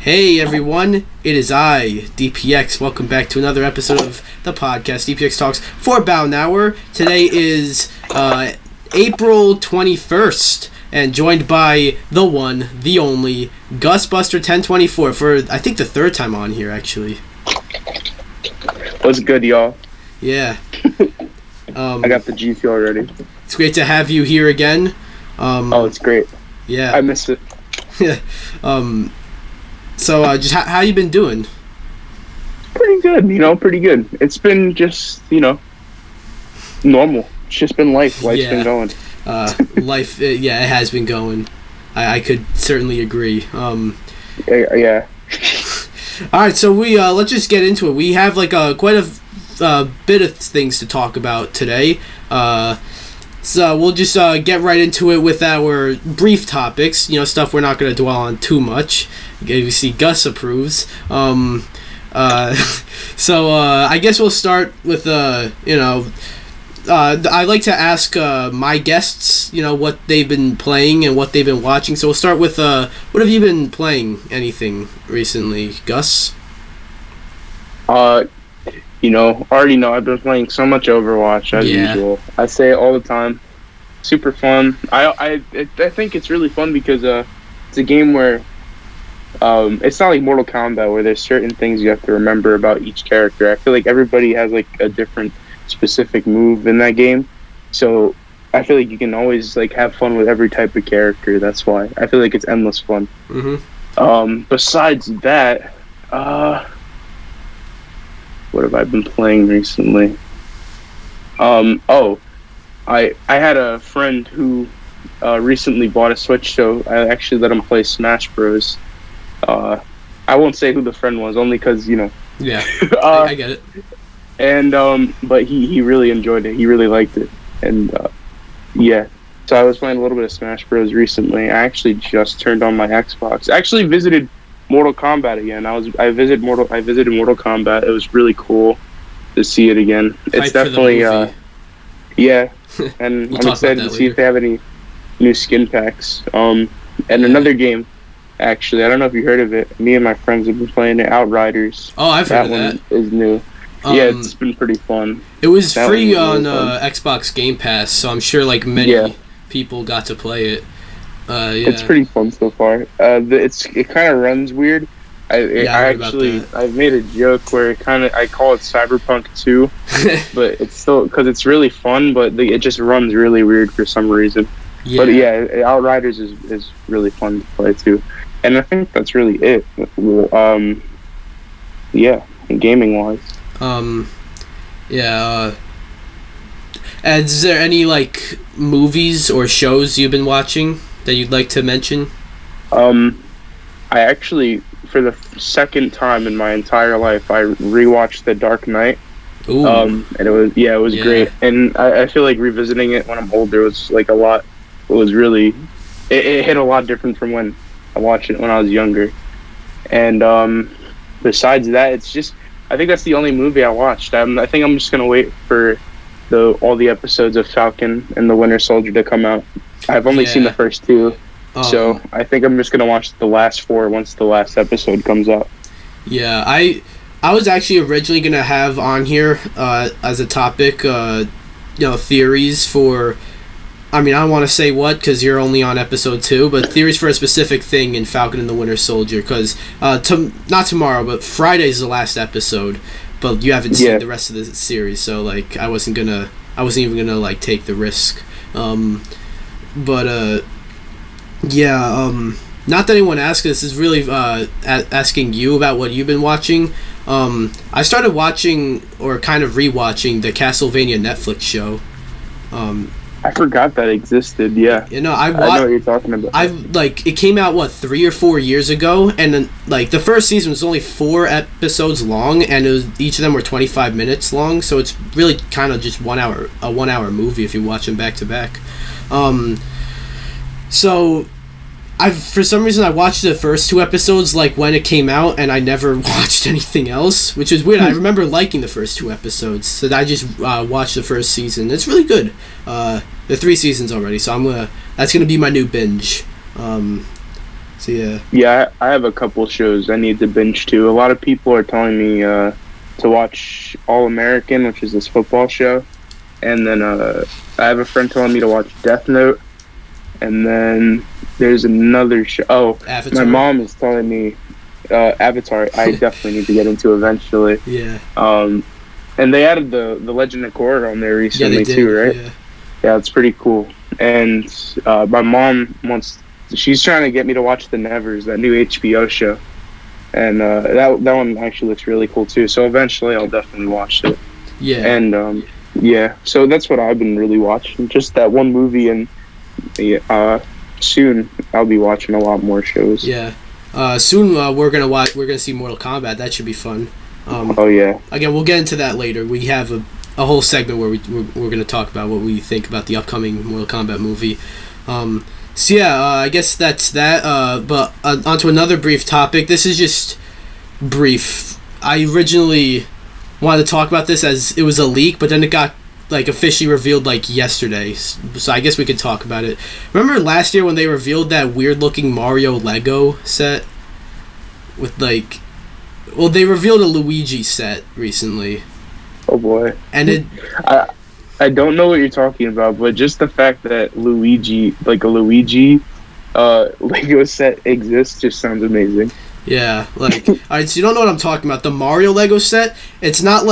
Hey everyone, it is I, DPX. Welcome back to another episode of the podcast, DPX Talks, for about an hour. Today is April 21st, and joined by the one, the only, Gusbuster1024 for, I think, the third time on here, actually. What's good, y'all? Yeah. I got the G Fuel already. It's great to have you here again. It's great. Yeah. I miss it. Yeah. So, just how you been doing? Pretty good, pretty good. It's been just, normal. It's just been life. Life's been going. Life, it has been going. I could certainly agree. Yeah. All right, so we let's just get into it. We have quite a bit of things to talk about today. So we'll just get right into it with our brief topics. Stuff we're not going to dwell on too much. You see, Gus approves. So I guess we'll start with I like to ask my guests, what they've been playing and what they've been watching. So we'll start with what have you been playing? Anything recently, Gus? Already know I've been playing so much Overwatch as usual. I say it all the time. Super fun. I think it's really fun because it's a game where it's not like Mortal Kombat where there's certain things you have to remember about each character. I feel like everybody has a different specific move in that game. So I feel like you can always have fun with every type of character. That's why I feel like it's endless fun. Mm-hmm. Besides that, what have I been playing recently? I had a friend who recently bought a Switch, so I actually let him play Smash Bros. I won't say who the friend was, only because, Yeah, I get it. And, but he really enjoyed it. He really liked it. And, So I was playing a little bit of Smash Bros. Recently. I actually just turned on my Xbox. I actually visited Mortal Kombat again. I visited Mortal Kombat. It was really cool to see it again. It's definitely and I'm excited to see if they have any new skin packs. And another game, actually, I don't know if you heard of it. Me and my friends have been playing it, Outriders. Oh, I've heard of that. That one is new. It's been pretty fun. It was free on Xbox Game Pass, so I'm sure many people got to play it. It's pretty fun so far. It kind of runs weird. I've made a joke where I call it Cyberpunk 2, but it's still because it's really fun, but it just runs really weird for some reason. Yeah. But Outriders is really fun to play too, and I think that's really it. Gaming wise. And is there any movies or shows you've been watching that you'd like to mention? I actually, for the second time in my entire life, I rewatched The Dark Knight. Ooh. And it was great. And I feel like revisiting it when I'm older was a lot. It was really, it hit a lot different from when I watched it when I was younger. And besides that, it's just, I think that's the only movie I watched. I think I'm just gonna wait for all the episodes of Falcon and the Winter Soldier to come out. I've only seen the first two. So I think I'm just gonna watch the last 4 once the last episode comes out. Yeah, I was actually originally gonna have on here as a topic, theories for. I mean, I don't want to say what because you're only on episode 2, but theories for a specific thing in Falcon and the Winter Soldier. Because not tomorrow, but Friday's the last episode. But you haven't seen the rest of the series, so I wasn't even gonna take the risk. Not that anyone asked, this is really asking you about what you've been watching. I started watching, or kind of rewatching, the Castlevania Netflix show. I forgot that existed, yeah. I know what you're talking about. It came out, 3 or 4 years ago, and then, the first season was only 4 episodes long, and each of them were 25 minutes long, so it's really kind of just a 1 hour movie if you watch them back to back. So for some reason I watched the first 2 episodes when it came out, and I never watched anything else, which is weird. I remember liking the first 2 episodes, so I just watched the first season. It's really good. There are 3 seasons already, so that's gonna be my new binge. So yeah. Yeah, I have a couple shows I need to binge too. A lot of people are telling me to watch All American, which is this football show, and then I have a friend telling me to watch Death Note, and then there's another show. Oh, Avatar. My mom is telling me Avatar. I definitely need to get into eventually. Yeah. And they added the Legend of Korra on there recently too, right? Yeah, it's pretty cool. And my mom she's trying to get me to watch The Nevers, that new HBO show, and that one actually looks really cool too. So eventually, I'll definitely watch it. Yeah. And yeah, so that's what I've been really watching, just that one movie, and soon I'll be watching a lot more shows. Yeah. Soon we're gonna see Mortal Kombat. That should be fun. Oh yeah. Again, we'll get into that later. We have a whole segment where we're gonna talk about what we think about the upcoming Mortal Kombat movie. So yeah, I guess that's that. But onto another brief topic. This is just brief. I originally wanted to talk about this as it was a leak, but then it got officially revealed yesterday. So I guess we could talk about it. Remember last year when they revealed that weird looking Mario Lego set with they revealed a Luigi set recently. Oh boy. And I don't know what you're talking about, but just the fact that Luigi, a Luigi Lego set exists just sounds amazing. Yeah, alright, so you don't know what I'm talking about. The Mario Lego set, it's not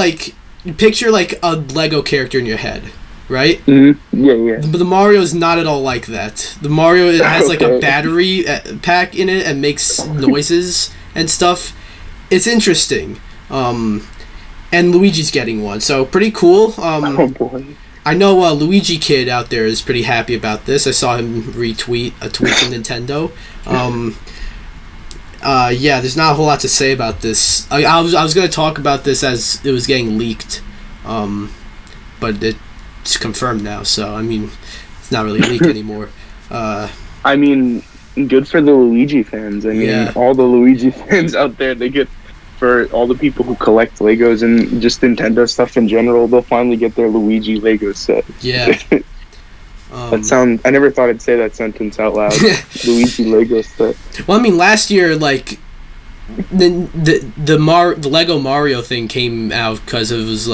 picture a Lego character in your head, right? Mm-hmm. Yeah. But the Mario is not at all like that. The Mario, it has a battery pack in it and makes noises and stuff. It's interesting. And Luigi's getting one, so pretty cool. Oh boy. I know Luigi Kid out there is pretty happy about this. I saw him retweet a tweet from Nintendo. Yeah, there's not a whole lot to say about this. I was going to talk about this as it was getting leaked, but it's confirmed now, so I mean, it's not really a leak anymore. I mean, good for the Luigi fans. I mean, all the Luigi fans out there, they get, for all the people who collect Legos and just Nintendo stuff in general, they'll finally get their Luigi Lego set. Yeah. I never thought I'd say that sentence out loud. Luigi Lego set. Well, I mean, last year, the Lego Mario thing came out because it was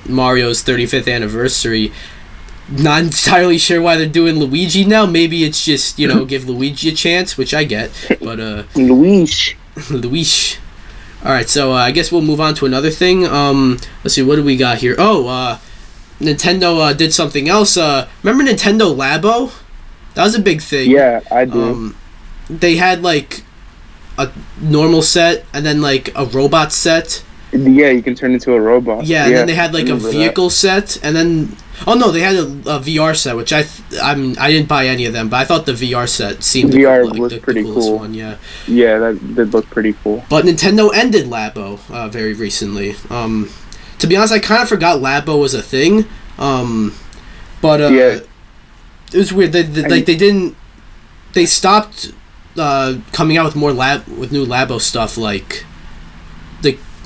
Mario's 35th anniversary. Not entirely sure why they're doing Luigi now. Maybe it's just, give Luigi a chance, which I get. But Luigi. Alright, so I guess we'll move on to another thing. Let's see, what do we got here? Oh, Nintendo did something else. Remember Nintendo Labo? That was a big thing. Yeah, I do. They had a normal set and then a robot set. Yeah, you can turn into a robot. Yeah, and then they had a vehicle set, and then they had a VR set, which I didn't buy any of them, but I thought the VR set seemed was pretty cool. One, yeah. Yeah, that did look pretty cool. But Nintendo ended Labo very recently. To be honest, I kind of forgot Labo was a thing. But it was weird. They stopped coming out with more new Labo stuff.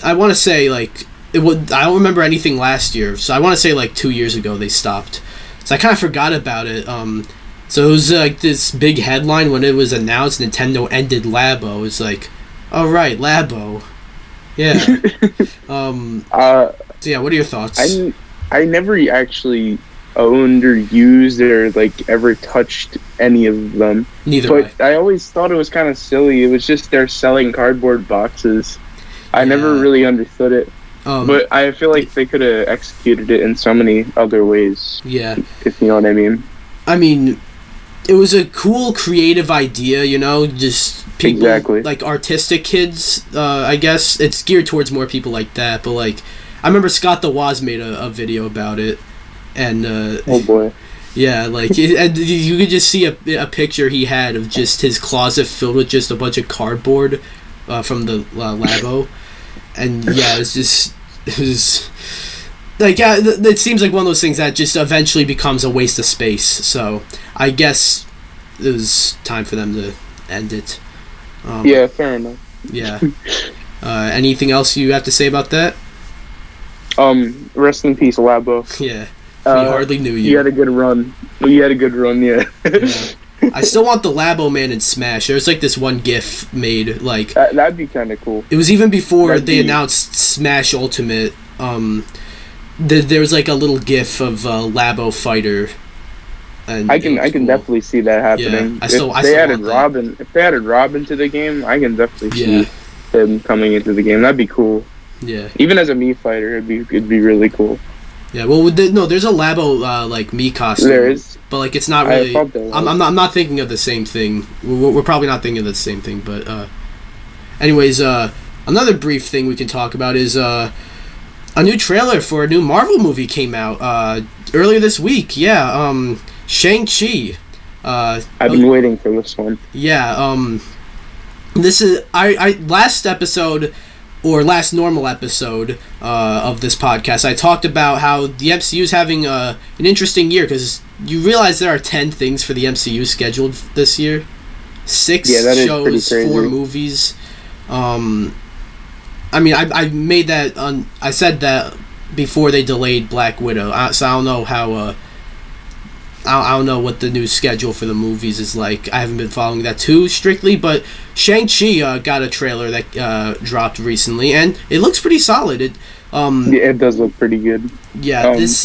I want to say I don't remember anything last year, so I want to say 2 years ago they stopped. So I kind of forgot about it. So it was this big headline when it was announced Nintendo ended Labo. It's all right, Labo. Yeah. So yeah, what are your thoughts? I never actually owned or used or ever touched any of them. Neither. But I always thought it was kind of silly. It was just they're selling cardboard boxes. I never really understood it. But I feel like they could have executed it in so many other ways. Yeah. If you know what I mean. I mean, it was a cool, creative idea, just people, artistic kids, I guess. It's geared towards more people like that, but, I remember Scott the Woz made a video about it, and, oh boy. Yeah, and you could just see a picture he had of just his closet filled with just a bunch of cardboard from the Labo. And yeah, it seems like one of those things that just eventually becomes a waste of space. So I guess it was time for them to end it. Yeah, fair enough. Yeah. Anything else you have to say about that? Rest in peace, Labo. Yeah. We hardly knew you. You had a good run. Yeah. I still want the Labo Man in Smash. There's like this one GIF made like that'd be kind of cool. It was even before they announced Smash Ultimate. There was like a little GIF of Labo Fighter. And I can cool. definitely see that happening. Yeah, if they added Robin to the game, I can definitely see him coming into the game. That'd be cool. Yeah. Even as a Mii fighter, it'd be really cool. Yeah. Well, there's a Labo like Mii costume. There is, but like it's not really. I'm not thinking of the same thing. We're probably not thinking of the same thing. But anyways, another brief thing we can talk about is a new trailer for a new Marvel movie came out earlier this week. Yeah. Shang-Chi. I've been waiting for this one. Yeah. This is I last episode. Or last normal episode of this podcast, I talked about how the MCU is having an interesting year because you realize there are 10 things for the MCU scheduled this year. 6 shows, 4 movies. I mean, I made that I said that before they delayed Black Widow, so I don't know how. I don't know what the new schedule for the movies is like. I haven't been following that too strictly, but Shang-Chi got a trailer that dropped recently, and it looks pretty solid. It does look pretty good. Yeah, this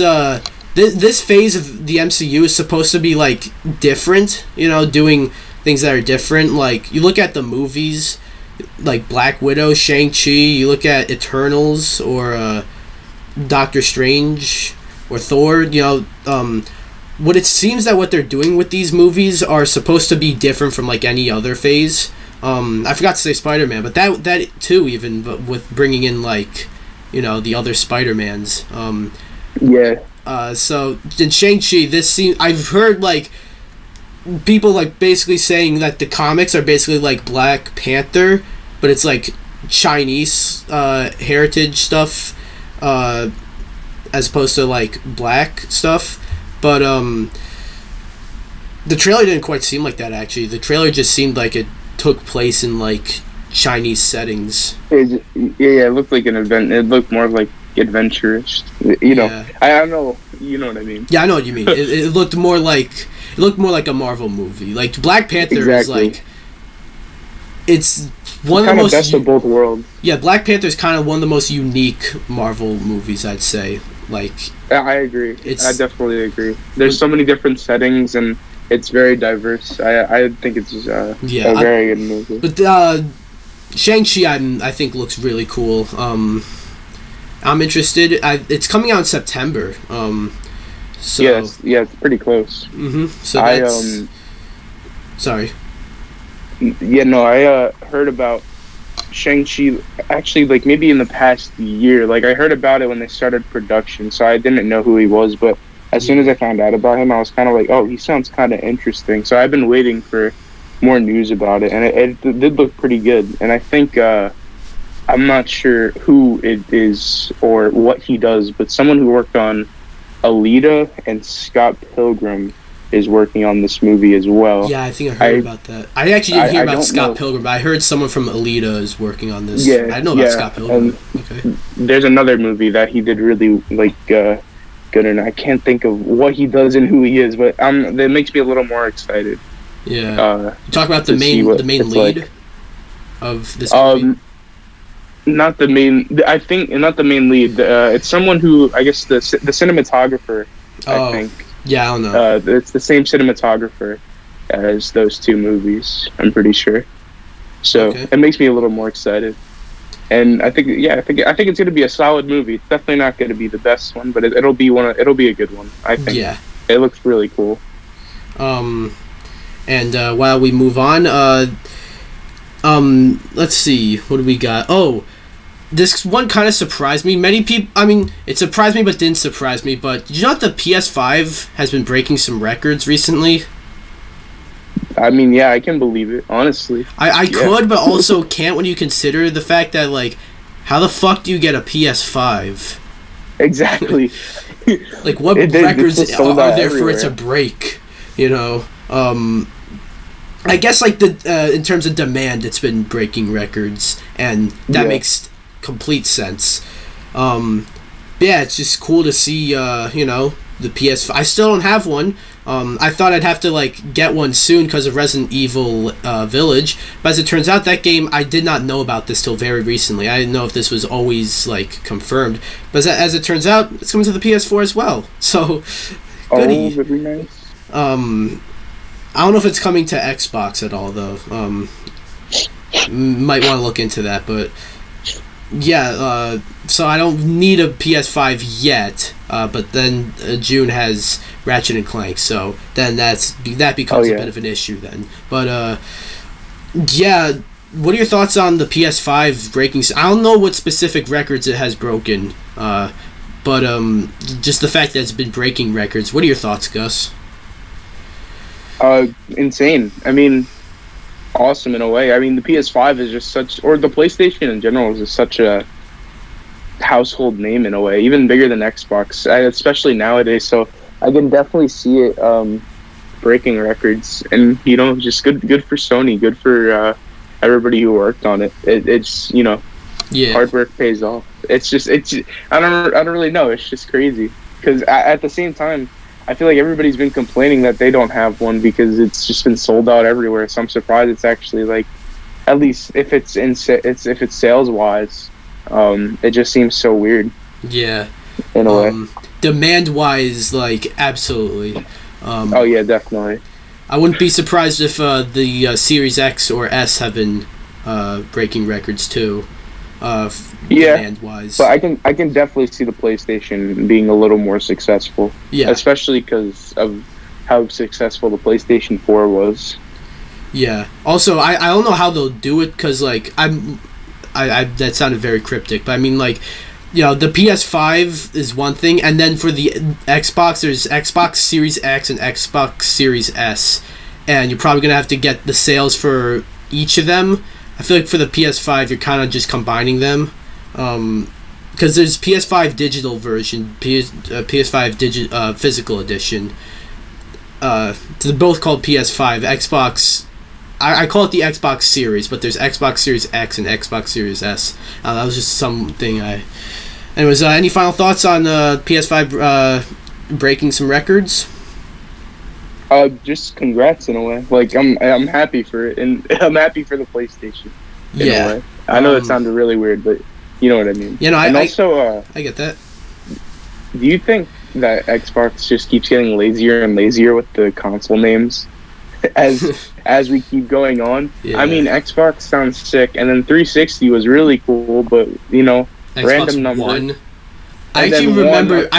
phase of the MCU is supposed to be like different, doing things that are different. Like you look at the movies, like Black Widow, Shang-Chi. You look at Eternals or Doctor Strange or Thor. What it seems that what they're doing with these movies are supposed to be different from like any other phase. I forgot to say Spider-Man, but that too, even but with bringing in like, the other Spider-Mans. So in Shang-Chi, I've heard like people like basically saying that the comics are basically like Black Panther, but it's like Chinese heritage stuff as opposed to like black stuff. But the trailer didn't quite seem like that, actually. The trailer just seemed like it took place in, like, Chinese settings. It looked like an event. It looked more like adventurous. I don't know. You know what I mean? Yeah, I know what you mean. It looked more like a Marvel movie. Like, Black Panther is, like... It's one of the most... best of both worlds. Yeah, Black Panther is kind of one of the most unique Marvel movies, I'd say. Like... I agree. I definitely agree. There's so many different settings, and it's very diverse. I think it's a very good movie. But Shang-Chi, I think, looks really cool. I'm interested. It's coming out in September. So it's pretty close. Mm-hmm. So that's... Sorry. Yeah, no, I heard about Shang-Chi actually like maybe in the past year. Like I heard about it when they started production, so I didn't know who he was, but as soon as I found out about him, I was kind of like, oh, he sounds kind of interesting. So I've been waiting for more news about it, and it did look pretty good. And I think I'm not sure who it is or what he does, but someone who worked on Alita and Scott Pilgrim is working on this movie as well. Yeah, I think I heard about that. I actually didn't hear about Scott Pilgrim, but I heard someone from Alita is working on this. Yeah, I know about Scott Pilgrim. Okay. There's another movie that he did really good, and I can't think of what he does and who he is, but that makes me a little more excited. Yeah. You talk about the main lead of this movie. Not the main. I think not the main lead. It's someone who I guess the cinematographer. I think. Yeah, I don't know. It's the same cinematographer as those two movies, I'm pretty sure. So It makes me a little more excited. And I think it's going to be a solid movie. It's definitely not going to be the best one, but it'll be a good one, I think. Yeah. It looks really cool. And while we move on, let's see, what do we got? Oh, this one kind of surprised me. Many people, it surprised me but didn't surprise me, but did you know that the PS5 has been breaking some records recently? I can believe it, honestly. I could, but also can't when you consider the fact that, like, how the fuck do you get a PS5? Exactly. Like, what records are there for it to break, I guess, like, in terms of demand, it's been breaking records, and that makes complete sense. It's just cool to see, the PS5. I still don't have one, I thought I'd have to like get one soon because of Resident Evil Village, but as it turns out, that game I did not know about this till very recently. I didn't know if this was always like confirmed, but as it turns out, it's coming to the PS4 as well. So, goody. Oh, very nice. I don't know if it's coming to Xbox at all though. Might want to look into that, but yeah. So I don't need a PS5 yet, but then June has Ratchet and Clank, so then that becomes a bit of an issue then. But yeah, what are your thoughts on the PS5 breaking? I don't know what specific records it has broken, but just the fact that it's been breaking records. What are your thoughts, Gus? Insane. I mean, awesome in a way. I mean, the PS5 is just such, or the PlayStation in general is just such a household name in a way, even bigger than Xbox, especially nowadays. So I can definitely see it breaking records, and just good for Sony, good for everybody who worked on it. It's hard work pays off. It's I don't really know. It's just crazy because at the same time, I feel like everybody's been complaining that they don't have one because it's just been sold out everywhere. So I'm surprised it's actually like, at least if it's sales wise, it just seems so weird. Yeah. In a way. Demand wise, like absolutely. Oh yeah, definitely. I wouldn't be surprised if the Series X or S have been breaking records too. Demand-wise. But I can definitely see the PlayStation being a little more successful. Yeah. Especially because of how successful the PlayStation 4 was. Yeah. Also, I don't know how they'll do it because like I that sounded very cryptic, but I mean like, the PS5 is one thing, and then for the Xbox, there's Xbox Series X and Xbox Series S, and you're probably gonna have to get the sales for each of them. I feel like for the PS5, you're kind of just combining them, because there's PS5 digital version, PS5 physical edition. They're both called PS5. Xbox, I call it the Xbox Series, but there's Xbox Series X and Xbox Series S. That was just something Anyways, any final thoughts on PS5 breaking some records? Just congrats in a way. Like I'm happy for it, and I'm happy for the PlayStation. In a way. I know that sounded really weird, but you know what I mean. I get that. Do you think that Xbox just keeps getting lazier and lazier with the console names as we keep going on? Yeah. I mean, Xbox sounds sick, and then 360 was really cool, but Xbox random number. One. I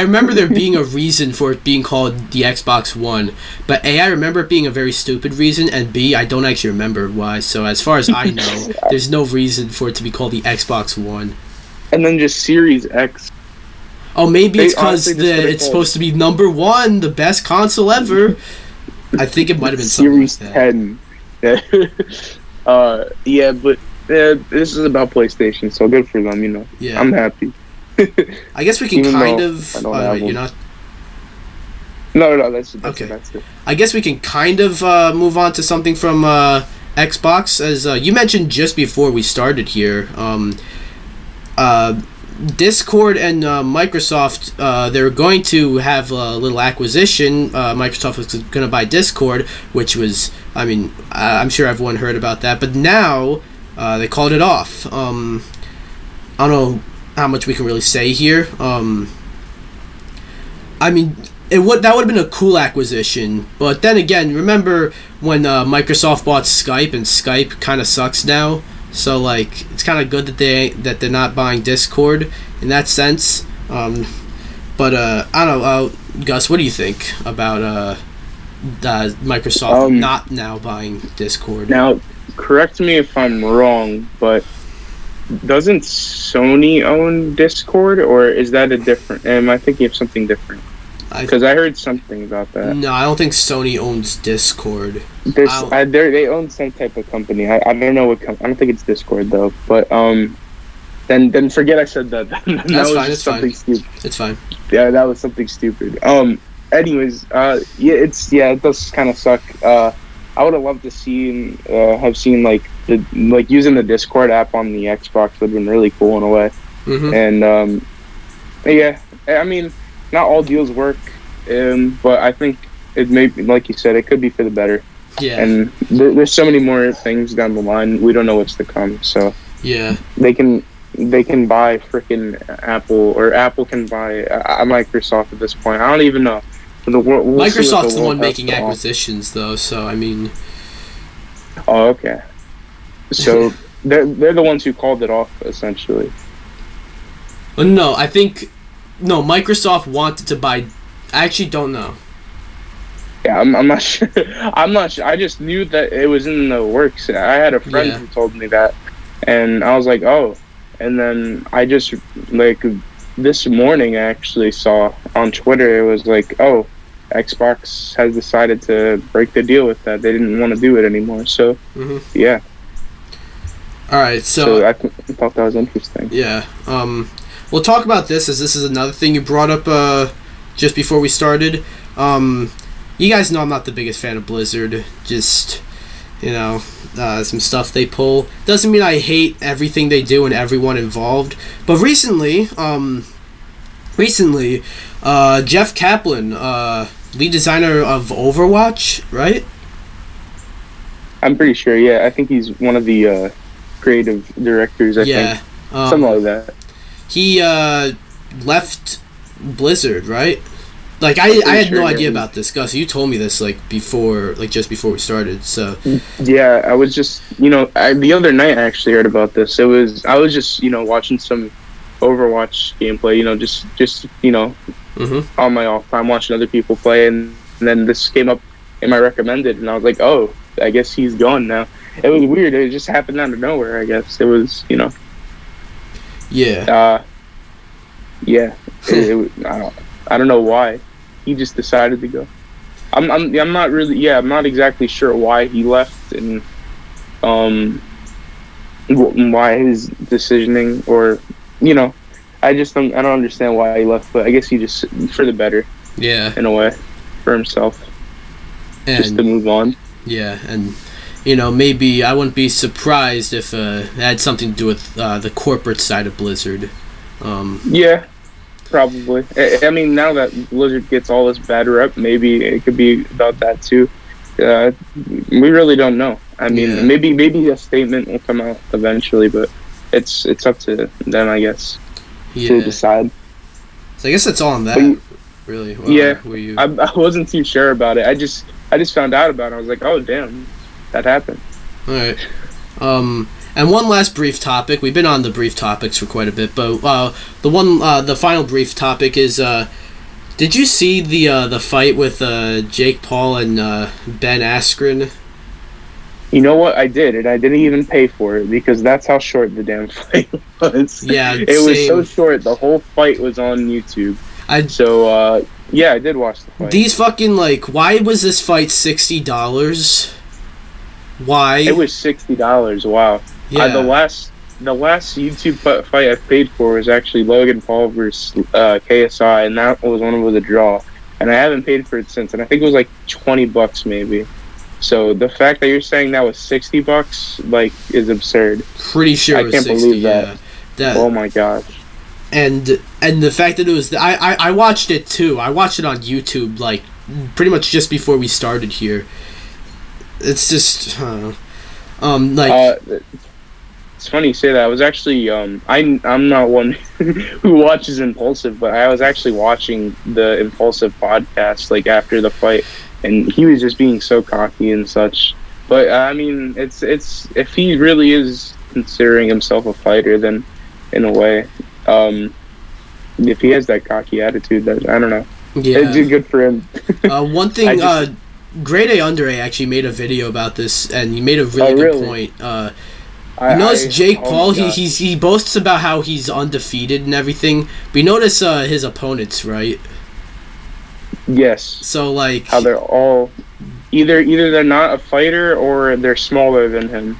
remember there being a reason for it being called the Xbox One, but A, I remember it being a very stupid reason, and B, I don't actually remember why. So as far as I know, there's no reason for it to be called the Xbox One. And then just Series X. Oh, maybe it's because it's supposed to be number one, the best console ever. I think it might have been Series something like that. 10. Yeah, but this is about PlayStation, so good for them. Yeah. I'm happy. I guess we can kind of. You're not. No, that's okay. That's it. I guess we can kind of move on to something from Xbox, as you mentioned just before we started here. Discord and Microsoft, they're going to have a little acquisition. Microsoft was going to buy Discord, which was, I'm sure everyone heard about that, but now they called it off. I don't know how much we can really say here. That would have been a cool acquisition, but then again, remember when Microsoft bought Skype, and Skype kind of sucks now. So like, it's kind of good that they're not buying Discord in that sense. But I don't know, Gus, what do you think about Microsoft not now buying Discord? Now, correct me if I'm wrong, but doesn't Sony own Discord, or is that a different? Am I thinking of something different? Because I heard something about that. No, I don't think Sony owns Discord. They own some type of company. I don't know what company. I don't think it's Discord though. But then forget I said that. That was something stupid. It's fine. Yeah, that was something stupid. Anyways, it does kind of suck. I would have loved to have seen like using the Discord app on the Xbox would have been really cool in a way. Mm-hmm. And not all deals work, but I think it may be, like you said, it could be for the better. Yeah. And there's so many more things down the line. We don't know what's to come. So yeah, they can buy freaking Apple, or Apple can buy Microsoft at this point. I don't even know. We'll Microsoft's the one making acquisitions, though. So I mean. Oh, okay. So they're the ones who called it off, essentially. No, I think Microsoft wanted to buy. I actually don't know. Yeah, I'm not sure. I'm not sure. I just knew that it was in the works. I had a friend who told me that, and I was like, oh. And then I just, like, this morning I actually saw on Twitter, it was like, oh, Xbox has decided to break the deal with that. They didn't want to do it anymore. So, yeah. All right, so I thought that was interesting. Yeah. We'll talk about this, as this is another thing you brought up just before we started. You guys know I'm not the biggest fan of Blizzard. Just, some stuff they pull. Doesn't mean I hate everything they do and everyone involved. But recently, Jeff Kaplan, lead designer of Overwatch, right? I'm pretty sure, yeah. I think he's one of the creative directors, I think. Something like that. He left Blizzard, right? Like, I had no idea about this, Gus. You told me this, just before we started, so... Yeah, I was just, the other night I actually heard about this. I was just, watching some Overwatch gameplay, just on my off time, watching other people play, and then this came up in my recommended, and I was like, oh, I guess he's gone now. It was weird. It just happened out of nowhere, I guess. It was, Yeah. I don't know why. He just decided to go. I'm not exactly sure why he left and why his decisioning, or I don't understand why he left, but I guess he just, for the better. Yeah. In a way, for himself. And, just to move on. Yeah, and maybe I wouldn't be surprised if it had something to do with the corporate side of Blizzard. Yeah. Probably. I mean, now that Blizzard gets all this bad rep, maybe it could be about that too. We really don't know. I mean, maybe a statement will come out eventually, but it's up to them, I guess, to decide. So I guess that's all on that. Really? Well, I wasn't too sure about it. I just found out about it. I was like, oh damn, that happened. All right. And one last brief topic. We've been on the brief topics for quite a bit, but the final brief topic is, did you see the fight with Jake Paul and Ben Askren? You know what? I did, and I didn't even pay for it because that's how short the damn fight was. Yeah, it was so short. The whole fight was on YouTube. I did watch the fight. These fucking, why was this fight $60? Why? It was $60. Wow. Yeah. The last YouTube fight I paid for was actually Logan Paul versus KSI, and that was one with a draw. And I haven't paid for it since, and I think it was like $20 maybe. So the fact that you're saying that was $60, is absurd. Pretty sure it was 60. I can't believe that. Yeah. Oh my gosh. And the fact that it was, I watched it too. I watched it on YouTube, pretty much just before we started here. It's just, it's funny you say that. I was actually, I'm not one who watches Impulsive, but I was actually watching the Impulsive podcast, after the fight, and he was just being so cocky and such. But, I mean, it's if he really is considering himself a fighter, then, in a way, if he has that cocky attitude, I don't know. Yeah. It's good for him. One thing, Grade A Under A actually made a video about this, and he made a really good point. You notice Jake Paul, he boasts about how he's undefeated and everything, but you notice his opponents, right? Yes. So, how they're all... Either they're not a fighter, or they're smaller than him.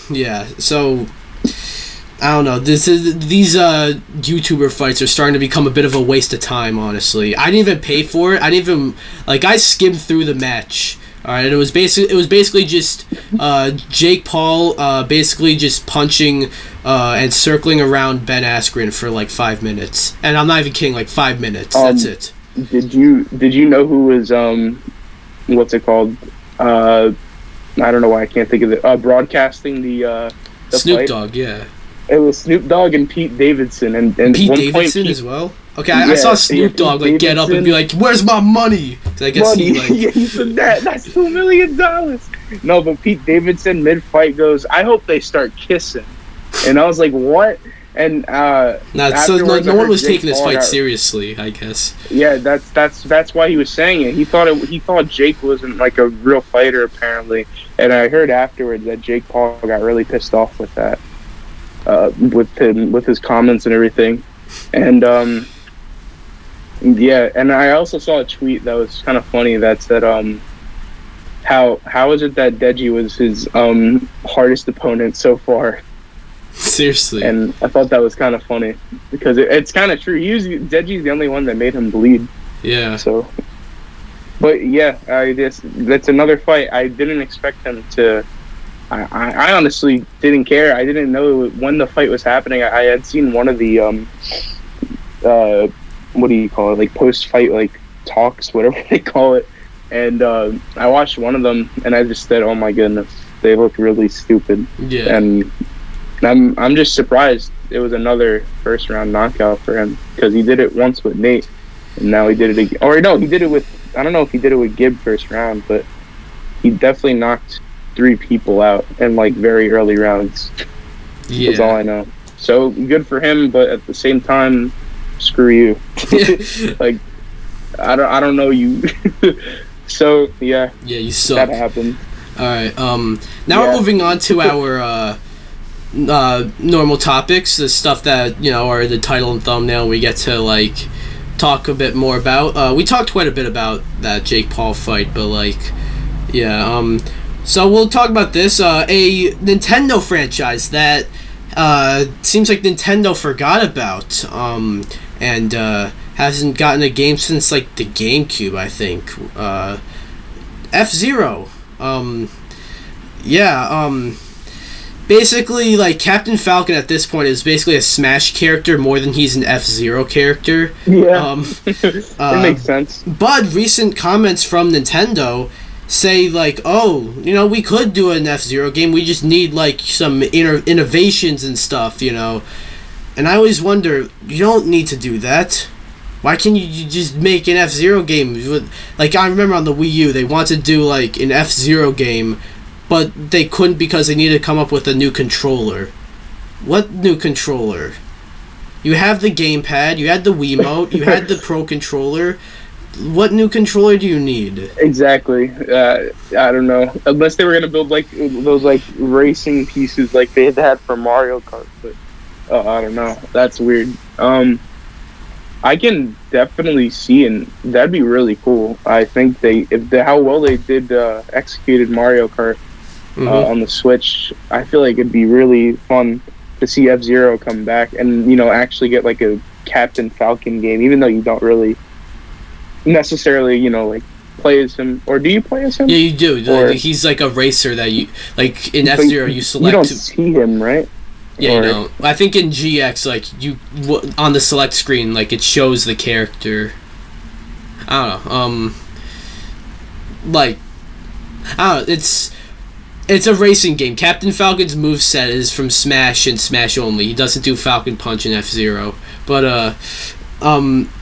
Yeah, so... I don't know. These YouTuber fights are starting to become a bit of a waste of time, honestly. I didn't even pay for it. I skimmed through the match. All right, it was basically just Jake Paul basically just punching and circling around Ben Askren for 5 minutes, and I'm not even kidding, 5 minutes. That's it. Did you know who was what's it called? I don't know why I can't think of it. Broadcasting the Snoop fight? Dogg, yeah. It was Snoop Dogg and Pete Davidson, and Pete one Davidson point as well. Okay, I saw Snoop Dogg like get up and be like, "Where's my money?" So I guess he like yeah, he said that's $2 million. No, but Pete Davidson mid fight goes, "I hope they start kissing," and I was like, "What?" And so no one was taking this fight seriously, I guess. Yeah, that's why he was saying it. He thought Jake wasn't like a real fighter apparently, and I heard afterwards that Jake Paul got really pissed off with that, with his comments and everything, and yeah, and I also saw a tweet that was kind of funny that said how is it that Deji was his hardest opponent so far? Seriously. And I thought that was kind of funny because it's kind of true. Deji's the only one that made him bleed. Yeah. So, but yeah, that's another fight. I didn't expect him to. I honestly didn't care. I didn't know when the fight was happening. I had seen one of the what do you call it? Like post-fight like talks, whatever they call it. And I watched one of them, and I just said, "Oh my goodness, they look really stupid." Yeah. And I'm just surprised it was another first round knockout for him because he did it once with Nate, and now he did it again. Or no, he did it with, I don't know if he did it with Gibb first round, but he definitely knocked 3 people out in like very early rounds. Yeah, that's all I know. So good for him, but at the same time, screw you. Like I don't know you. So yeah, you suck. That happened. All right. Now we're moving on to our normal topics, the stuff that are the title and thumbnail. We get to like talk a bit more about. We talked quite a bit about that Jake Paul fight, but like, yeah. So we'll talk about this. A Nintendo franchise that seems like Nintendo forgot about. And hasn't gotten a game since like the GameCube, I think. F-Zero. Basically, like, Captain Falcon at this point is basically a Smash character more than he's an F-Zero character. Yeah, it makes sense. But recent comments from Nintendo say, like, oh, we could do an F-Zero game, we just need, like, some innovations and stuff, And I always wonder, you don't need to do that. Why can't you just make an F-Zero game? Like, I remember on the Wii U, they wanted to do, like, an F-Zero game, but they couldn't because they needed to come up with a new controller. What new controller? You have the gamepad, you had the Wiimote, you had the Pro Controller. What new controller do you need? Exactly. I don't know. Unless they were going to build, like, those, like, racing pieces like they had for Mario Kart, but I don't know. That's weird. I can definitely see, and that'd be really cool. I think how well they did executed Mario Kart on the Switch. I feel like it'd be really fun to see F-Zero come back and actually get like a Captain Falcon game, even though you don't really necessarily like play as him. Or do you play as him? Yeah, you do. Or, he's like a racer that you like in F-Zero. You select. You don't see him, right? Yeah, I think in GX, like, on the select screen, like, it shows the character. I don't know, like, I don't know, it's a racing game. Captain Falcon's moveset is from Smash and Smash only. He doesn't do Falcon Punch in F-Zero. But,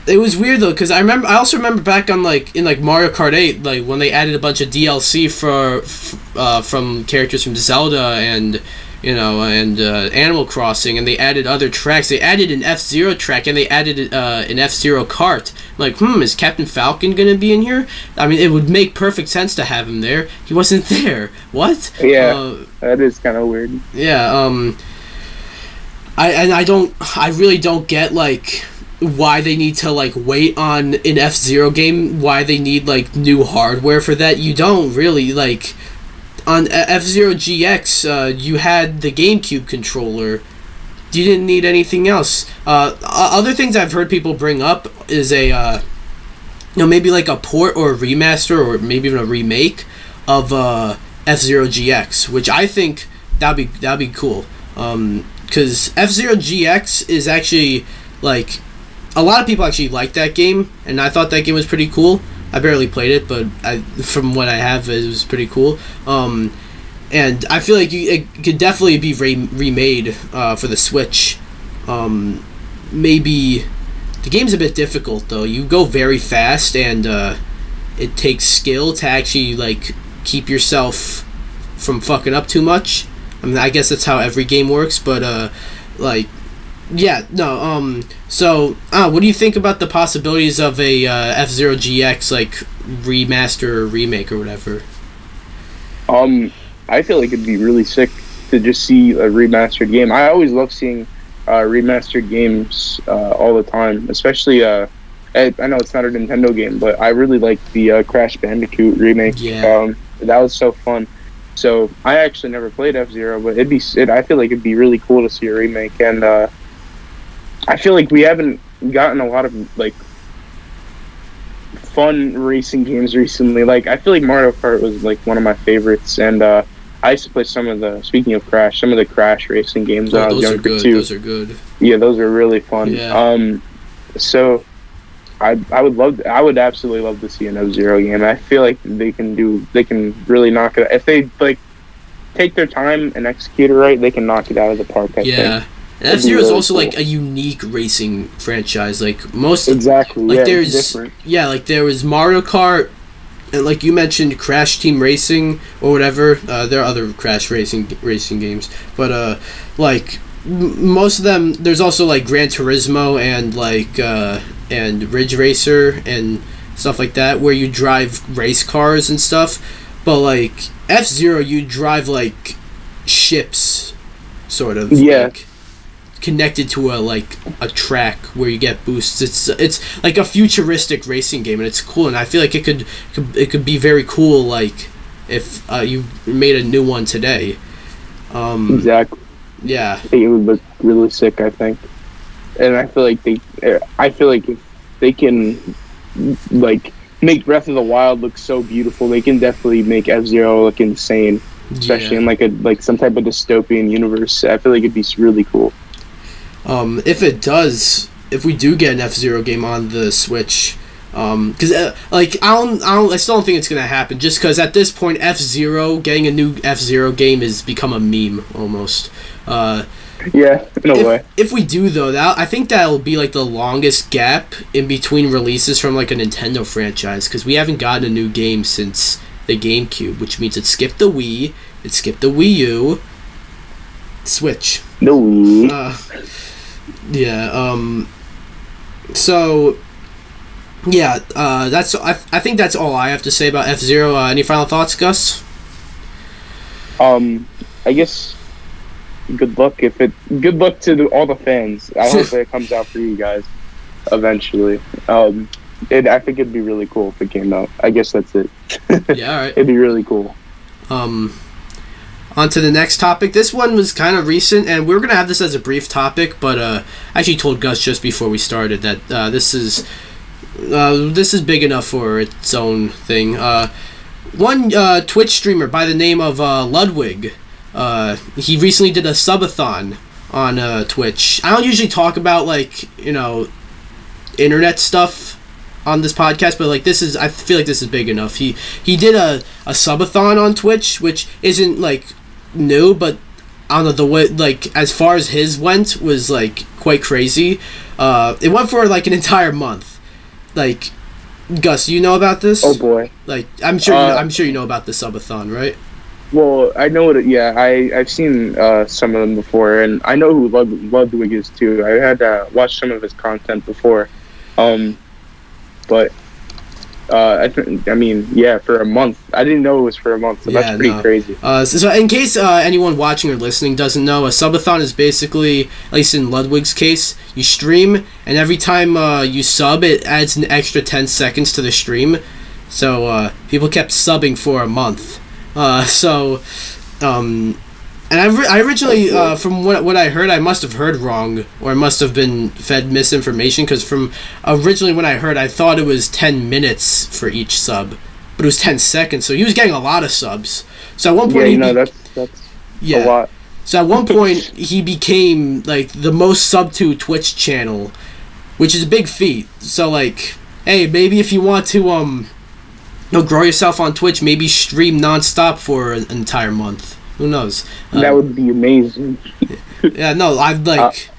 it was weird, though, because I also remember back on, like, in, like, Mario Kart 8, like, when they added a bunch of DLC from characters from Zelda and Animal Crossing, and they added other tracks. They added an F-Zero track, and they added an F-Zero kart. I'm like, is Captain Falcon gonna be in here? I mean, it would make perfect sense to have him there. He wasn't there. What? Yeah, that is kind of weird. Yeah, I really don't get, like, why they need to, like, wait on an F-Zero game, why they need, like, new hardware for that. You don't really, like... On F-Zero GX, you had the GameCube controller. You didn't need anything else. Other things I've heard people bring up is maybe like a port or a remaster or maybe even a remake of F-Zero GX, which I think that'd be cool. Because F-Zero GX is actually like a lot of people actually like that game, and I thought that game was pretty cool. I barely played it, but from what I have, it was pretty cool. And I feel like it could definitely be remade for the Switch. Maybe the game's a bit difficult though. You go very fast, and it takes skill to actually like keep yourself from fucking up too much. I mean, I guess that's how every game works, but like, yeah, no. So, what do you think about the possibilities of a F-Zero GX like remaster or remake or whatever? I feel like it'd be really sick to just see a remastered game. I always love seeing remastered games all the time, especially I know it's not a Nintendo game, but I really like the Crash Bandicoot remake. Yeah. That was so fun. So I actually never played F-Zero, but I feel like it'd be really cool to see a remake, and I feel like we haven't gotten a lot of like fun racing games recently. Like, I feel like Mario Kart was like one of my favorites, and I used to play some of the Crash racing games when I was younger too. Those are good. Yeah, those are really fun. Yeah. So I would absolutely love to see an F-Zero game. I feel like they can really knock it out. If they like take their time and execute it right, they can knock it out of the park, I think. And F-Zero is also like a unique racing franchise. Like most exactly, like yeah, there's different. Yeah, like there was Mario Kart, and like you mentioned, Crash Team Racing or whatever. There are other Crash racing games, but like most of them. There's also like Gran Turismo and like and Ridge Racer and stuff like that, where you drive race cars and stuff. But like F-Zero, you drive like ships, sort of. Yeah. Like, connected to a track where you get boosts. It's like a futuristic racing game, and it's cool. And I feel like it could be very cool, like if you made a new one today. Exactly. Yeah. It would look really sick, I think. And I feel like if they can like make Breath of the Wild look so beautiful, they can definitely make F-Zero look insane, especially in like some type of dystopian universe. I feel like it'd be really cool. If we do get an F-Zero game on the Switch, because I still don't think it's gonna happen. Just because at this point, getting a new F-Zero game has become a meme almost. Yeah, in a way. If we do though, I think that'll be like the longest gap in between releases from like a Nintendo franchise, because we haven't gotten a new game since the GameCube, which means it skipped the Wii, it skipped the Wii U, Switch. The Wii. Yeah. So, yeah. That's. I think that's all I have to say about F-Zero. Any final thoughts, Gus? I guess. Good luck to all the fans. I hope it comes out for you guys eventually. I think it'd be really cool if it came out. I guess that's it. Yeah. All right. It'd be really cool. On to the next topic. This one was kind of recent, and we were going to have this as a brief topic, but I actually told Gus just before we started that this is big enough for its own thing. One Twitch streamer by the name of Ludwig, he recently did a subathon on Twitch. I don't usually talk about, like, internet stuff on this podcast, but like I feel like this is big enough. He did a subathon on Twitch, which isn't like new, but I don't know, the way, like, as far as his went was like quite crazy. It went for like an entire month. Like, Gus, you know about this? Oh boy. Like, I'm sure you know about the subathon, right? Well, I know it. Yeah, I've sthink some of them before, and I know who Ludwig is too. I had watched some of his content before. But for a month. I didn't know it was for a month, so that's pretty crazy. So in case anyone watching or listening doesn't know, a subathon is basically, at least in Ludwig's case, you stream, and every time you sub, it adds an extra 10 seconds to the stream. So people kept subbing for a month. And I originally, from what I heard, I must have heard wrong, or I must have been fed misinformation, because from originally when I heard, I thought it was 10 minutes for each sub, but it was 10 seconds, so he was getting a lot of subs. So at one point, that's a lot. So at one point, he became like the most sub to Twitch channel which is a big feat. So like, hey, maybe if you want to grow yourself on Twitch, maybe stream nonstop for an entire month. Who knows? That would be amazing. Yeah, no, I like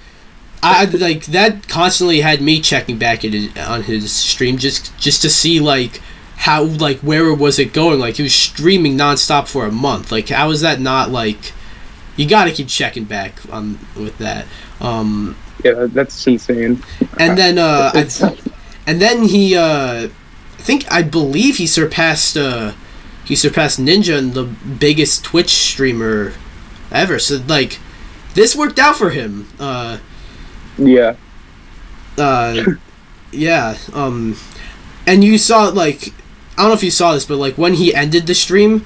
that constantly had me checking back on his stream just to see like how, like, where was it going. Like, he was streaming nonstop for a month. Like, how is that not, like, you gotta keep checking back on with that. Yeah, that's insane. And then he I believe he surpassed Ninja and the biggest Twitch streamer ever. So like, this worked out for him. Yeah. Yeah. And you saw, like, I don't know if you saw this, but like when he ended the stream,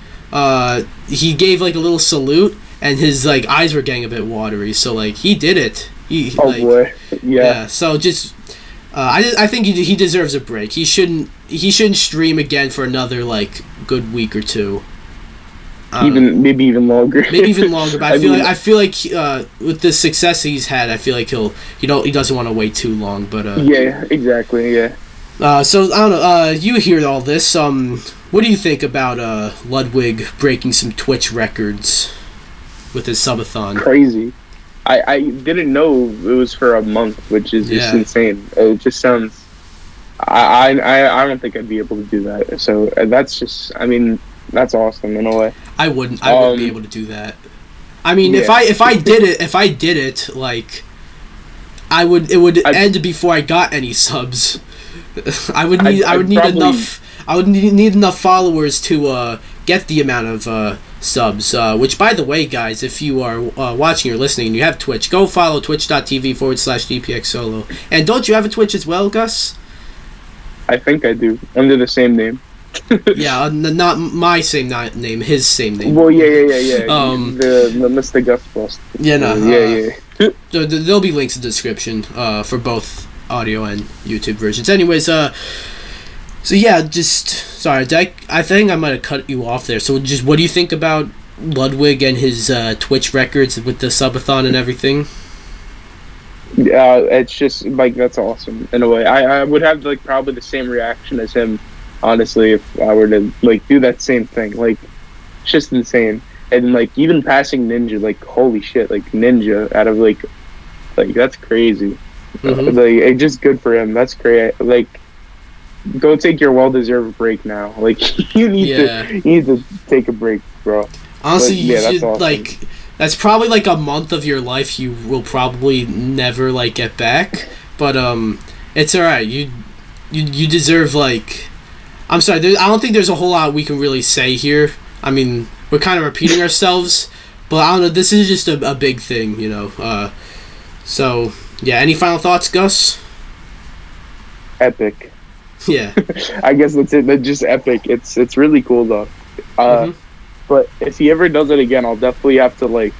he gave like a little salute, and his like eyes were getting a bit watery. So like, he did it. Boy. Yeah. So just, I think he deserves a break. He shouldn't stream again for another like good week or two. Maybe even longer. But I feel like with the success he's had, I feel like he doesn't want to wait too long. But yeah, exactly. Yeah. So I don't know. You hear all this. What do you think about Ludwig breaking some Twitch records with his subathon? Crazy. I didn't know it was for a month, which is just insane. It just sounds. I don't think I'd be able to do that. So that's just. I mean, that's awesome in a way. I wouldn't be able to do that. I mean, if I did it, like, it would end before I got any subs. I would need enough followers to get the amount of subs. Which, by the way, guys, if you are watching or listening and you have Twitch, go follow twitch.tv/DPX Solo. And don't you have a Twitch as well, Gus? I think I do, under the same name. Yeah, not my same name, his same name. Well, yeah. The Mr. Gus Bust. Yeah, no. Yeah. So there'll be links in the description for both audio and YouTube versions. Anyways, so yeah, just sorry, I think I might have cut you off there. So just, what do you think about Ludwig and his Twitch records with the subathon and everything? It's just like, that's awesome in a way. I would have like probably the same reaction as him. Honestly, if I were to like do that same thing, like, it's just insane. And like, even passing Ninja, like, holy shit, like Ninja out of like that's crazy. Mm-hmm. Like, it's just good for him. That's great. Like, go take your well-deserved break now. Like, you need to take a break, bro. Honestly, that's awesome. Like, that's probably like a month of your life you will probably never like get back. But it's alright. You deserve, like. I'm sorry, I don't think there's a whole lot we can really say here. I mean, we're kind of repeating ourselves, but I don't know, this is just a big thing, you know. So, yeah, any final thoughts, Gus? Epic. Yeah. I guess that's it. That's just epic. It's really cool, though. But if he ever does it again, I'll definitely have to, like,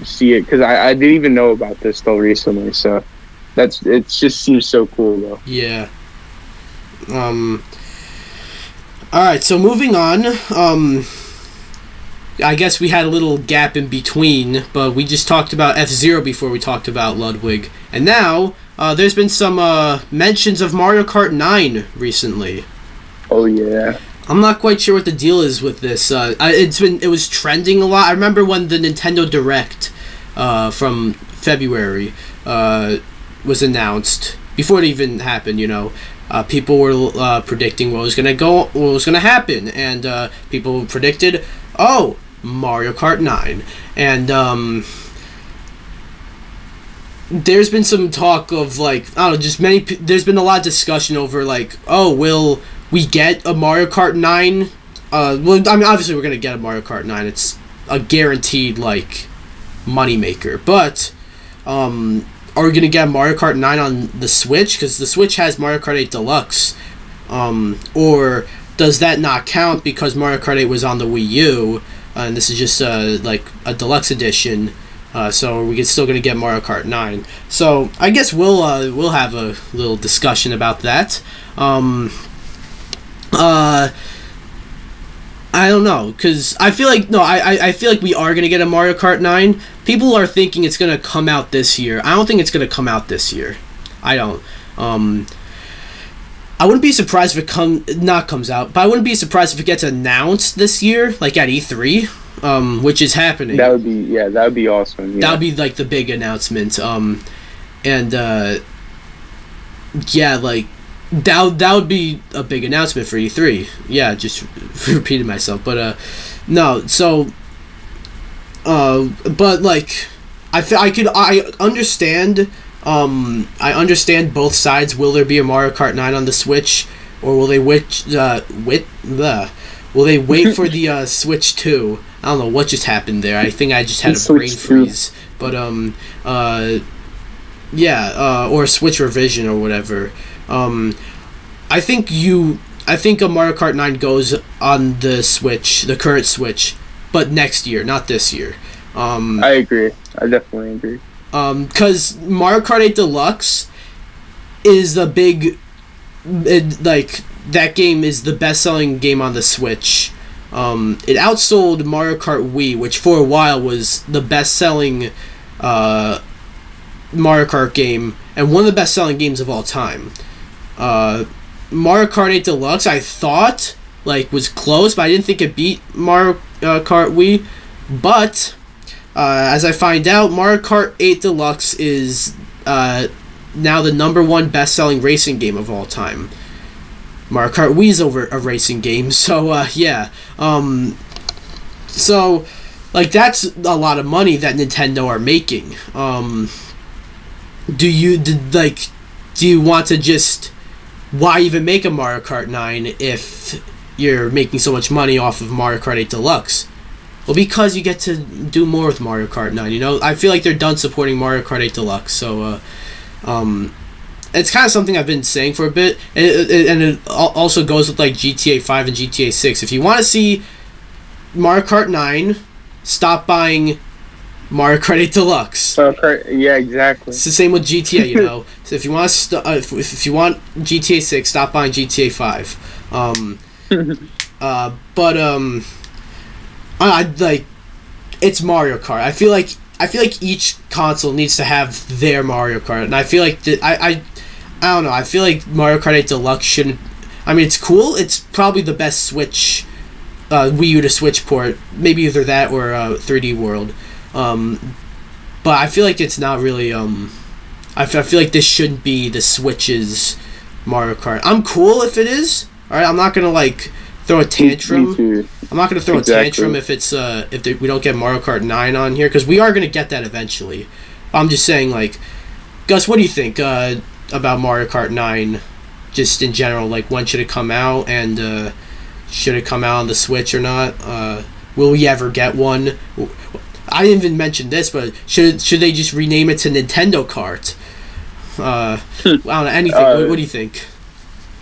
see it, because I didn't even know about this till recently, so it just seems so cool, though. Yeah. Alright, so moving on, I guess we had a little gap in between, but we just talked about F-Zero before we talked about Ludwig. And now, there's been some mentions of Mario Kart 9 recently. Oh, yeah. I'm not quite sure what the deal is with this. It was trending a lot. I remember when the Nintendo Direct from February was announced, before it even happened, you know. People were predicting what was gonna happen, and people predicted, Mario Kart 9, and there's been some talk of, like, I don't know, there's been a lot of discussion over, like, will we get a Mario Kart 9? Well, I mean, obviously we're gonna get a Mario Kart 9. It's a guaranteed, like, moneymaker, but are we going to get Mario Kart 9 on the Switch? Because the Switch has Mario Kart 8 Deluxe. Or does that not count because Mario Kart 8 was on the Wii U, and this is just like a Deluxe edition, so are we still going to get Mario Kart 9? So I guess we'll have a little discussion about that. I don't know, because I feel like we are going to get a Mario Kart 9. People are thinking it's going to come out this year. I don't think it's going to come out this year. I don't. I wouldn't be surprised if it comes out, but I wouldn't be surprised if it gets announced this year, like at E3, which is happening. That would be awesome. Yeah. That would be like the big announcement. And like that would be a big announcement for E3. Yeah, just repeated myself, but no. So, but like, I understand. I understand both sides. Will there be a Mario Kart 9 on the Switch, or will they wait for the Switch 2? I don't know what just happened there. I think I just had a brain freeze. But or a Switch revision or whatever. I think a Mario Kart 9 goes on the Switch, the current Switch, but next year, not this year. I agree. I definitely agree. Because Mario Kart 8 Deluxe is the big, that game is the best-selling game on the Switch. It outsold Mario Kart Wii, which for a while was the best-selling Mario Kart game, and one of the best-selling games of all time. Mario Kart 8 Deluxe, I thought, was close, but I didn't think it beat Mario Kart Wii, but... as I find out, Mario Kart 8 Deluxe is now the #1 best-selling racing game of all time. Mario Kart Wii is over a racing game, so yeah. So, that's a lot of money that Nintendo are making. Do you want to just... Why even make a Mario Kart 9 if you're making so much money off of Mario Kart 8 Deluxe? Well, because you get to do more with Mario Kart 9, I feel like they're done supporting Mario Kart 8 Deluxe, so, it's kind of something I've been saying for a bit, and it also goes with, GTA 5 and GTA 6. If you want to see Mario Kart 9, stop buying Mario Kart 8 Deluxe. Yeah, exactly. It's the same with GTA, So if you want if you want GTA 6, stop buying GTA 5. It's Mario Kart. I feel like each console needs to have their Mario Kart, and I feel like I don't know. I feel like Mario Kart 8 Deluxe shouldn't. I mean, it's cool. It's probably the best Switch, Wii U to Switch port. Maybe either that or 3D World. But I feel like it's not really. I feel like this shouldn't be the Switch's Mario Kart. I'm cool if it is. All right, I'm not gonna throw a tantrum. I'm not gonna throw a tantrum if it's we don't get Mario Kart 9 on here, because we are gonna get that eventually. I'm just saying, Gus, what do you think about Mario Kart 9, just in general? When should it come out, and should it come out on the Switch or not? Will we ever get one? I didn't even mention this, but should they just rename it to Nintendo Kart? I don't know, anything. What do you think?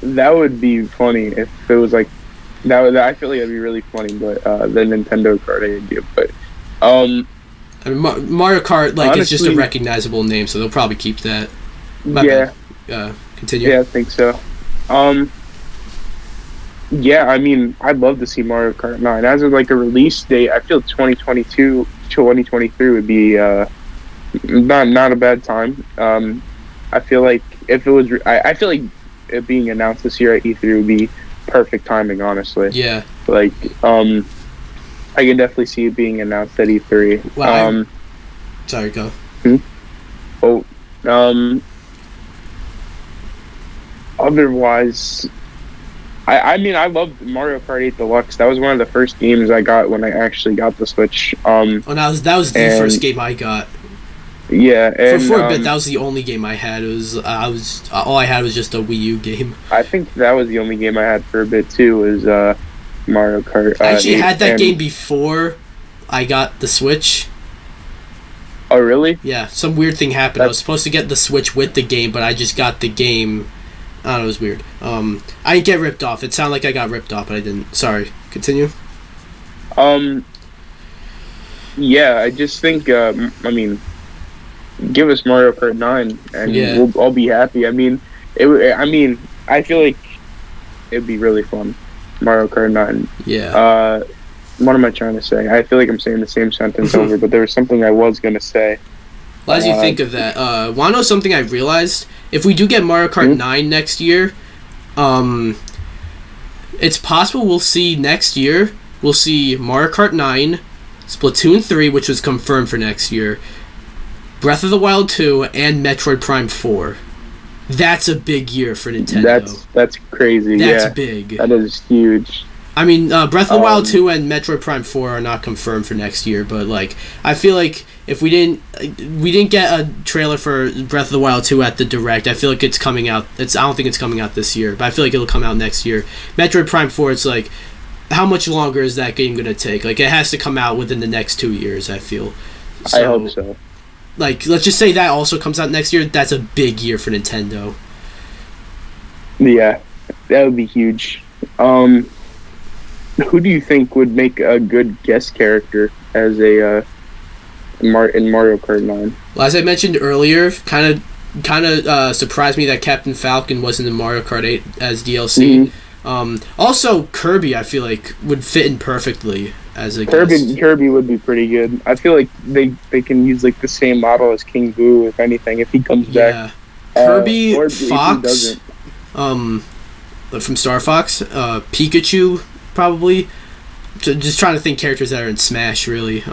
That would be funny if it was that. I feel like that'd be really funny, but the Nintendo Kart idea. But I mean, Mario Kart honestly, it's just a recognizable name, so they'll probably keep that. Continue. Yeah, I think so. Yeah, I mean, I'd love to see Mario Kart 9 as of a release date. I feel 2022, 2023 would be not a bad time. I feel like if it was, I feel like it being announced this year at E3 would be perfect timing, honestly. Yeah. I can definitely see it being announced at E3. Wow. Sorry, go. Otherwise, I mean, I loved Mario Kart 8 Deluxe. That was one of the first games I got when I actually got the Switch. That was the first game I got. Yeah, and for a bit, that was the only game I had. All I had was just a Wii U game. I think that was the only game I had for a bit too. Was Mario Kart. I actually had that game before I got the Switch. Oh, really? Yeah, some weird thing happened. I was supposed to get the Switch with the game, but I just got the game. I don't know, it was weird. I didn't get ripped off. It sounded like I got ripped off, but I didn't. Sorry. Continue. Yeah, I just think. I mean, give us Mario Kart 9, and we'll all be happy. I mean, I feel like it'd be really fun. Mario Kart 9. Yeah. What am I trying to say? I feel like I'm saying the same sentence over, but there was something I was gonna say. Well, as you think of that, want to know something I realized? if we do get Mario Kart 9 next year, it's possible we'll see next year. We'll see Mario Kart 9, Splatoon 3, which was confirmed for next year, Breath of the Wild 2, and Metroid Prime 4. That's a big year for Nintendo. That's crazy. That's big. That is huge. I mean, Breath of the Wild 2 and Metroid Prime 4 are not confirmed for next year, but like I feel like if we didn't get a trailer for Breath of the Wild 2 at the Direct, I feel like it's coming out. I don't think it's coming out this year, but I feel like it'll come out next year. Metroid Prime 4, it's like, how much longer is that game going to take? Like, it has to come out within the next 2 years, I feel. So, I hope so. Like, let's just say that also comes out next year. That's a big year for Nintendo. Yeah, that would be huge. Who do you think would make a good guest character as a in Mario Kart 9? Well, as I mentioned earlier, kind of surprised me that Captain Falcon wasn't in Mario Kart 8 as DLC. Also, Kirby, I feel like, would fit in perfectly as a guest. Kirby would be pretty good. I feel like they can use like the same model as King Boo, if anything, if he comes back. Kirby, Fox, from Star Fox, Pikachu, probably. Just trying to think characters that are in Smash, really.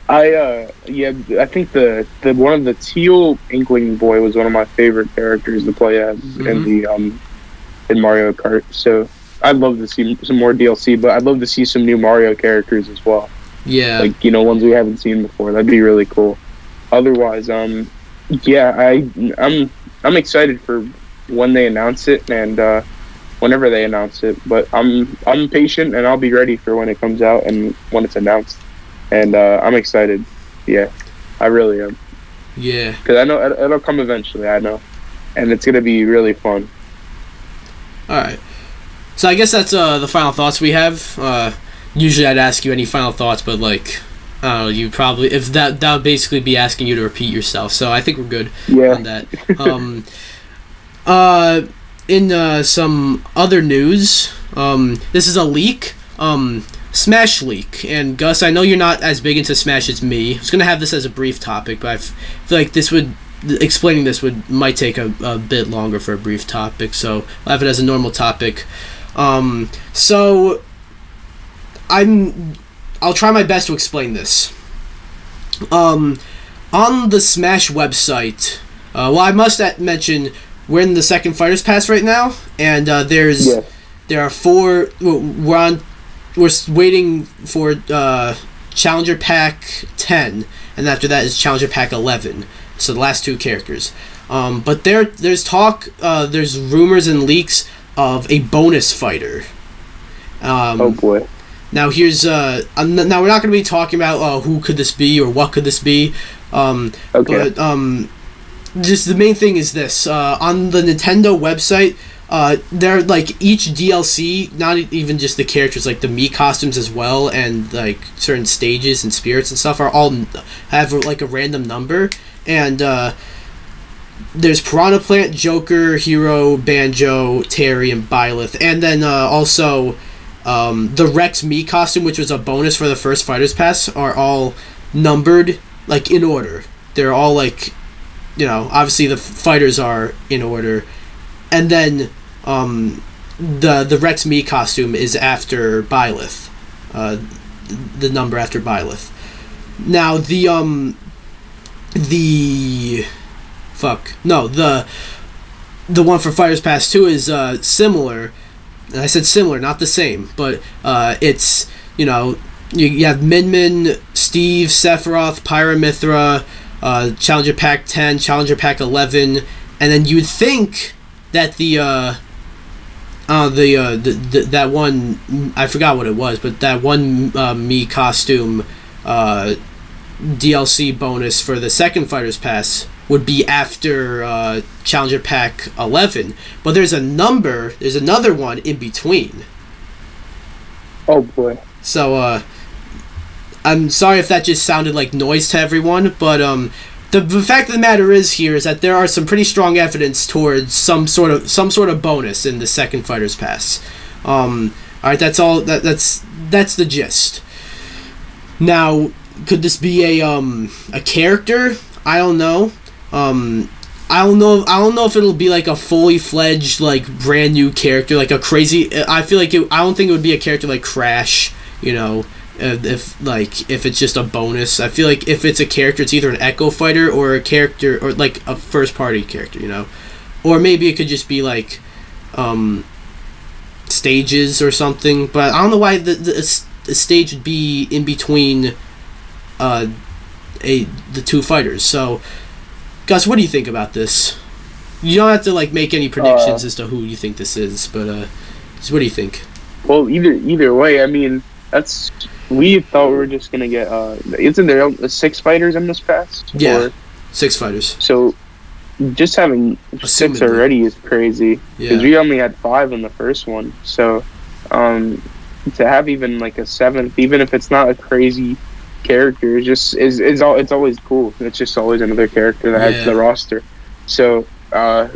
I think the one of the teal Inkling boy was one of my favorite characters to play as in Mario Kart. So I'd love to see some more DLC, but I'd love to see some new Mario characters as well. Yeah, like ones we haven't seen before. That'd be really cool. Otherwise, I'm excited for when they announce it and whenever they announce it. But I'm patient and I'll be ready for when it comes out and when it's announced. And I'm excited. Yeah, I really am. Yeah, because I know it'll come eventually. I know, and it's gonna be really fun. All right. So I guess that's the final thoughts we have. Usually I'd ask you any final thoughts, but like, I don't know, you probably, if that would basically be asking you to repeat yourself. So I think we're good on that. In some other news, this is a leak, Smash leak. And Gus, I know you're not as big into Smash as me. I was gonna have this as a brief topic, but I feel like explaining this might take a bit longer for a brief topic, so I'll have it as a normal topic. So I'll try my best to explain this. On the Smash website, I must mention we're in the second Fighters Pass right now, and there are 4. We're waiting for Challenger Pack 10, and after that is Challenger Pack 11. So the last 2 characters. But there's talk, there's rumors and leaks of a bonus fighter. Oh boy. Now here's now we're not going to be talking about who could this be or what could this be. Okay. But just the main thing is this: on the Nintendo website, they're like each DLC, not even just the characters, like the Mii costumes as well, and like certain stages and spirits and stuff are all have like a random number. And there's Piranha Plant, Joker, Hero, Banjo, Terry, and Byleth. And then also the Rex Mii costume, which was a bonus for the first Fighters Pass, are all numbered like in order. They're all like, obviously the fighters are in order. And then the Rex Mii costume is after Byleth, the number after Byleth. Now the one for Fighters Pass 2 is similar. And I said similar, not the same, but it's you have Min, Steve, Sephiroth, Pyra/Mythra, Challenger Pack 10, Challenger Pack 11, and then you'd think that that one, I forgot what it was, but that one Mii costume DLC bonus for the second Fighters Pass would be after Challenger Pack 11, but there's another one in between. Oh boy. So I'm sorry if that just sounded like noise to everyone, but the fact of the matter is that there are some pretty strong evidence towards some sort of bonus in the second Fighters Pass. All right, that's all. That's the gist. Now, could this be a character? I don't know. I don't know. I don't know if it'll be like a fully fledged, like brand new character, like a crazy. I feel like I don't think it would be a character like Crash. You know, if it's just a bonus. I feel like if it's a character, it's either an Echo Fighter or a character or like a first party character. You know, or maybe it could just be like, stages or something. But I don't know why the stage would be in between, the two fighters. So. Gus, what do you think about this? You don't have to like make any predictions as to who you think this is, but just what do you think? Well, either way, I mean, we thought we were just gonna get. Isn't there 6 fighters in this pass? Yeah, 6 fighters. So, just having 6 already is crazy because we only had 5 in the first one. So, to have even like a 7th, even if it's not a crazy character, it's always cool. It's just always another character that adds to the roster. So I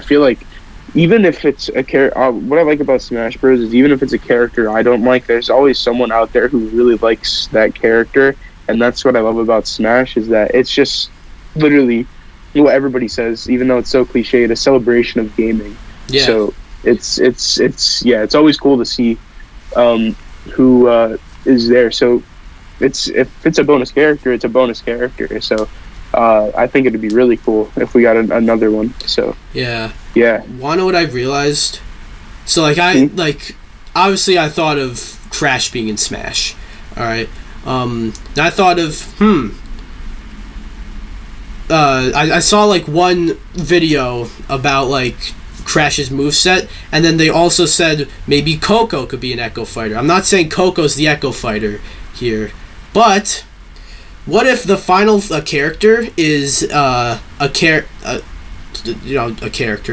feel like even if it's a character, what I like about Smash Bros is even if it's a character I don't like, there's always someone out there who really likes that character, and that's what I love about Smash is that it's just literally what everybody says, even though it's so cliched, a celebration of gaming. Yeah. So it's always cool to see who is there. So if it's a bonus character, it's a bonus character. So I think it'd be really cool if we got another one. So yeah. Wanna know what I've realized? So like obviously I thought of Crash being in Smash. All right. And I thought of I saw like one video about like Crash's moveset, and then they also said maybe Coco could be an Echo Fighter. I'm not saying Coco's the Echo Fighter here. But what if the final character is a character,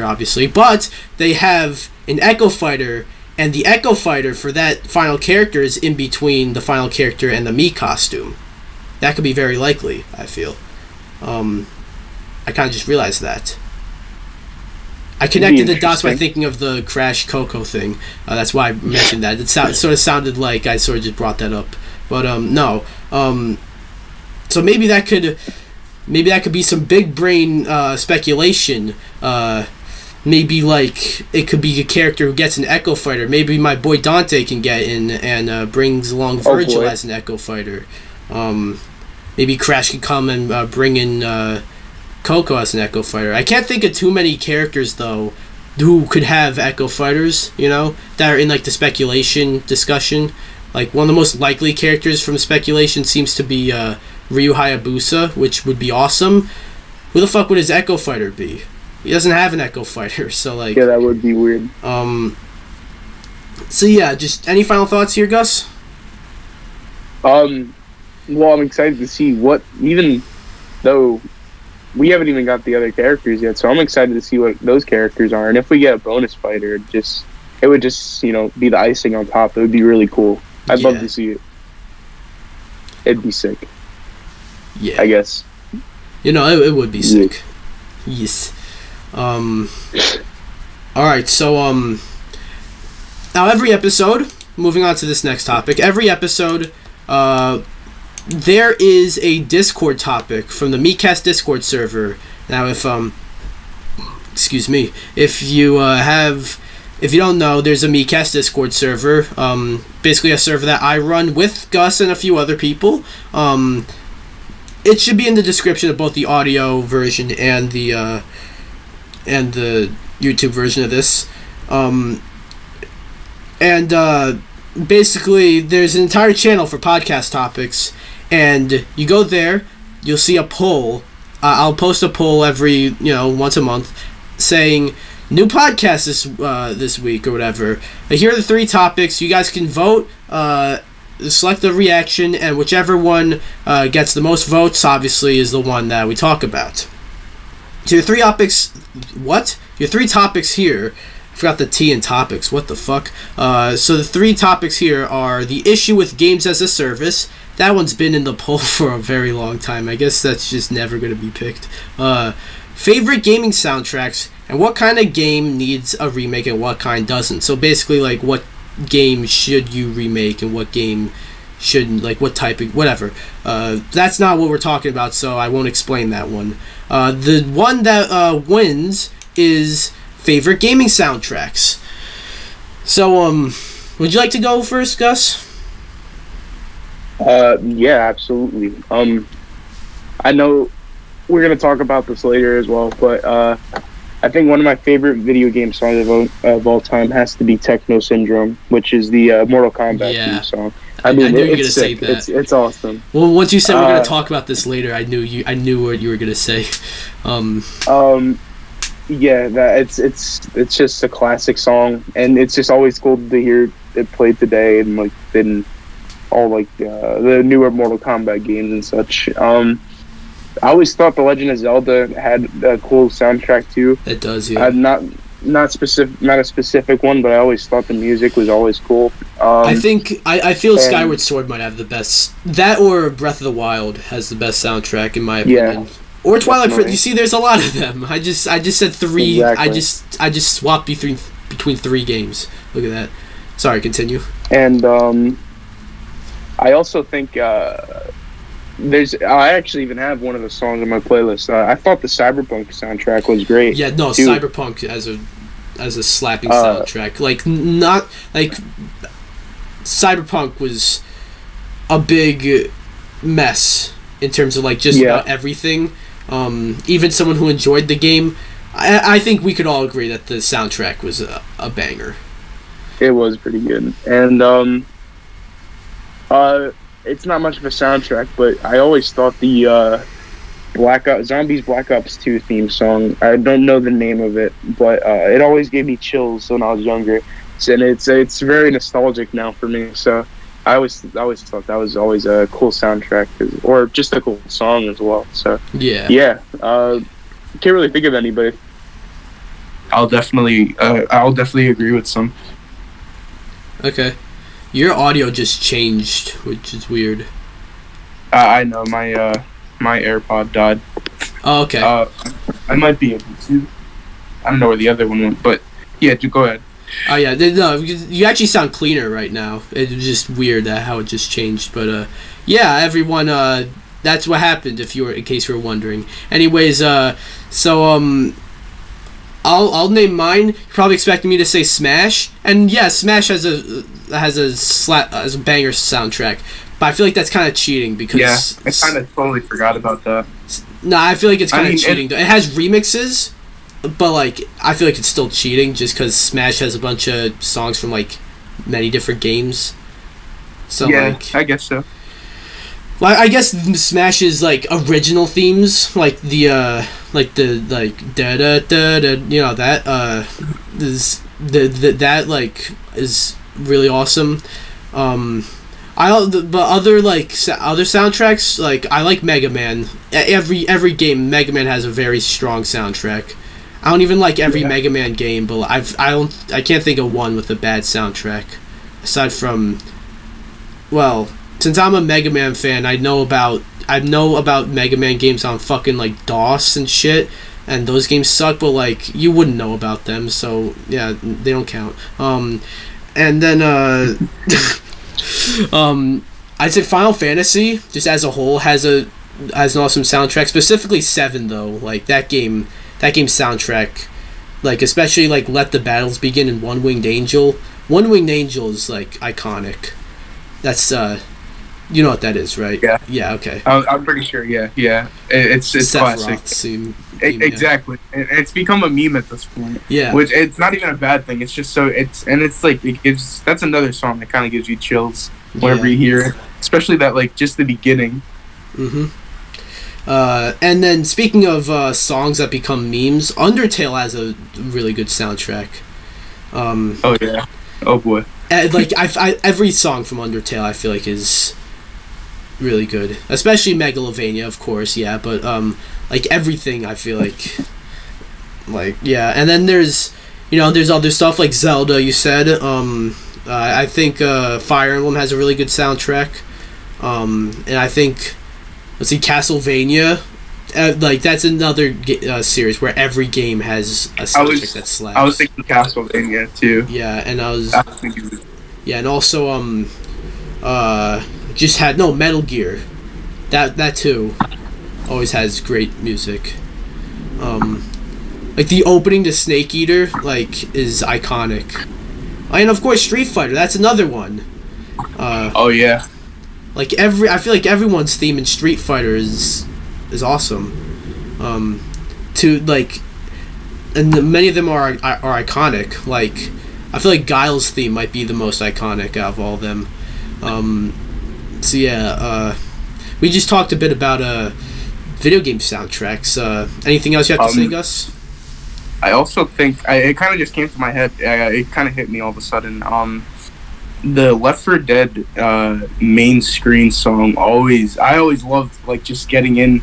obviously, but they have an Echo Fighter, and the Echo Fighter for that final character is in between the final character and the Mii costume? That could be very likely, I feel. I kind of just realized that. I connected the dots by thinking of the Crash Coco thing. That's why I mentioned that. It sort of sounded like I sort of just brought that up. But no. So maybe that could be some big brain speculation. Maybe like it could be a character who gets an Echo Fighter. Maybe my boy Dante can get in and brings along Virgil as an Echo Fighter. Maybe Crash can come and bring in Coco as an Echo Fighter. I can't think of too many characters though who could have Echo Fighters, you know, that are in like the speculation discussion. Like, one of the most likely characters from speculation seems to be Ryu Hayabusa, which would be awesome. Who the fuck would his Echo Fighter be? He doesn't have an Echo Fighter, so, like... Yeah, that would be weird. So, yeah, just any final thoughts here, Gus? Well, I'm excited to see what... Even though we haven't even got the other characters yet, so I'm excited to see what those characters are. And if we get a bonus fighter, it would just, you know, be the icing on top. It would be really cool. I'd love to see it. It'd be sick. Yeah. I guess. You know, it would be sick. Yes. Alright, so, now every episode, moving on to this next topic, every episode, there is a Discord topic from the MeCast Discord server. Now, if you don't know, there's a MeCast Discord server, basically a server that I run with Gus and a few other people. It should be in the description of both the audio version and the YouTube version of this. Basically, there's an entire channel for podcast topics, and you go there, you'll see a poll. I'll post a poll every, once a month, saying new podcast this week or whatever. Here are the 3 topics. You guys can vote, select the reaction, and whichever one gets the most votes, obviously, is the one that we talk about. So your 3 topics... What? Your 3 topics here... I forgot the T in topics. What the fuck? So the 3 topics here are the issue with games as a service. That one's been in the poll for a very long time. I guess that's just never going to be picked. Favorite gaming soundtracks, and what kind of game needs a remake and what kind doesn't. So basically, like, what game should you remake and what game should, like, what type of, whatever. That's not what we're talking about, so I won't explain that one. The one that wins is favorite gaming soundtracks. So, would you like to go first, Gus? Yeah, absolutely. I know we're gonna talk about this later as well, but I think one of my favorite video game songs of all time has to be Techno Syndrome, which is the Mortal Kombat theme song. I knew you were gonna say that. It's awesome. Well, once you said we're gonna talk about this later, I knew what you were gonna say. Yeah, it's just a classic song, and it's just always cool to hear it played today, and like in all like the newer Mortal Kombat games and such. I always thought The Legend of Zelda had a cool soundtrack too. It does, yeah. Not a specific one, but I always thought the music was always cool. I feel Skyward Sword might have the best. That or Breath of the Wild has the best soundtrack in my opinion. Yeah, or Twilight Princess. You see, there's a lot of them. I just said three. Exactly. I just swapped between three games. Look at that. Sorry, continue. And I also think I actually even have one of the songs on my playlist. I thought the Cyberpunk soundtrack was great. Yeah, no, too. Cyberpunk as a slapping soundtrack. Like, not like Cyberpunk was a big mess in terms of like just about everything. Even someone who enjoyed the game, I think we could all agree that the soundtrack was a banger. It was pretty good, and it's not much of a soundtrack, but I always thought the Zombies Black Ops 2 theme song, I don't know the name of it, but it always gave me chills when I was younger, and it's very nostalgic now for me. So I always thought that was always a cool soundtrack, or just a cool song as well. So yeah. Can't really think of anybody. I'll definitely agree with some. Okay. Your audio just changed, which is weird. I know, my AirPod died. Oh, okay. I might be able to. I don't know where the other one went, but yeah, go ahead. Oh yeah, no, you actually sound cleaner right now. It's just weird how it just changed, but yeah, everyone, that's what happened. In case you were wondering. Anyways, so I'll name mine. You're probably expecting me to say Smash, and yeah, Smash has a banger soundtrack, but I feel like that's kind of cheating because I kind of totally forgot about that. No, I feel like it's kind of cheating. It has remixes, but like I feel like it's still cheating just because Smash has a bunch of songs from like many different games. So yeah, like, I guess so. Well, I guess Smash's like original themes, like the da da da da, you know, that is that like is really awesome. But other soundtracks, like I like Mega Man. Every game Mega Man has a very strong soundtrack. I don't even like every Mega Man game, but I can't think of one with a bad soundtrack aside from, well, since I'm a Mega Man fan, I know about Mega Man games on fucking like DOS and shit, and those games suck, but like you wouldn't know about them, so yeah, they don't count. And then I'd say Final Fantasy just as a whole has an awesome soundtrack, specifically 7 though. Like that game's soundtrack, like especially like Let the Battles Begin and One Winged Angel. One Winged Angel is like iconic. That's you know what that is, right? Yeah. Yeah. Okay. I'm pretty sure. Yeah. It's classic. Theme, exactly. Yeah. It's become a meme at this point. Yeah. Which it's not even a bad thing. It's just that's another song that kind of gives you chills whenever you hear it, especially that like just the beginning. Mhm. And then speaking of songs that become memes, Undertale has a really good soundtrack. Oh yeah. Oh boy. Like every song from Undertale I feel like is really good, especially Megalovania, of course, yeah, but like everything I feel like yeah. And then there's other stuff like Zelda, you said. I think Fire Emblem has a really good soundtrack, and I think, let's see, Castlevania, like that's another series where every game has a soundtrack that slaps. I was thinking Castlevania too. Yeah, and and also just had no Metal Gear. That too always has great music. Like the opening to Snake Eater is iconic. And of course Street Fighter, that's another one. Oh yeah. I feel like everyone's theme in Street Fighter is awesome. And many of them are iconic. Like I feel like Guile's theme might be the most iconic out of all of them. So yeah, we just talked a bit about video game soundtracks. Anything else you have to say, Gus? I also think it kind of just came to my head. It kind of hit me all of a sudden. The Left 4 Dead main screen song I always loved just getting in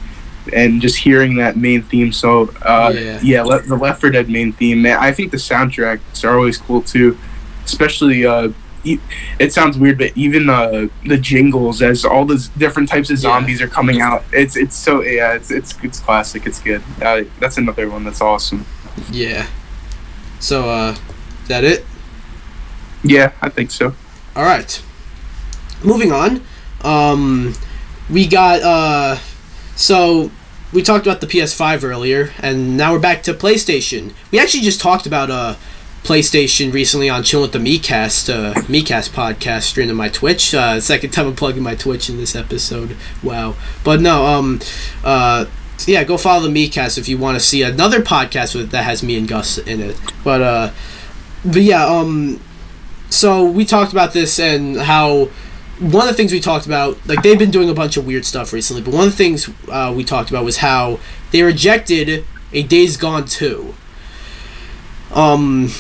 and just hearing that main theme. So the Left 4 Dead main theme, man, I think the soundtracks are always cool too, especially it sounds weird, but even the jingles as all those different types of zombies are coming out. It's classic. It's good. That's another one that's awesome. Yeah. So is that it? Yeah, I think so. All right. Moving on. We got so we talked about the PS5 earlier, and now we're back to PlayStation. We actually just talked about PlayStation recently on Chilling with the Meecast podcast streamed on my Twitch. Second time I'm plugging my Twitch in this episode. Wow. But no, yeah, go follow the Meecast if you want to see another podcast that has me and Gus in it. But yeah, so we talked about this and how one of the things we talked about, they've been doing a bunch of weird stuff recently, but one of the things we talked about was how they rejected a Days Gone 2.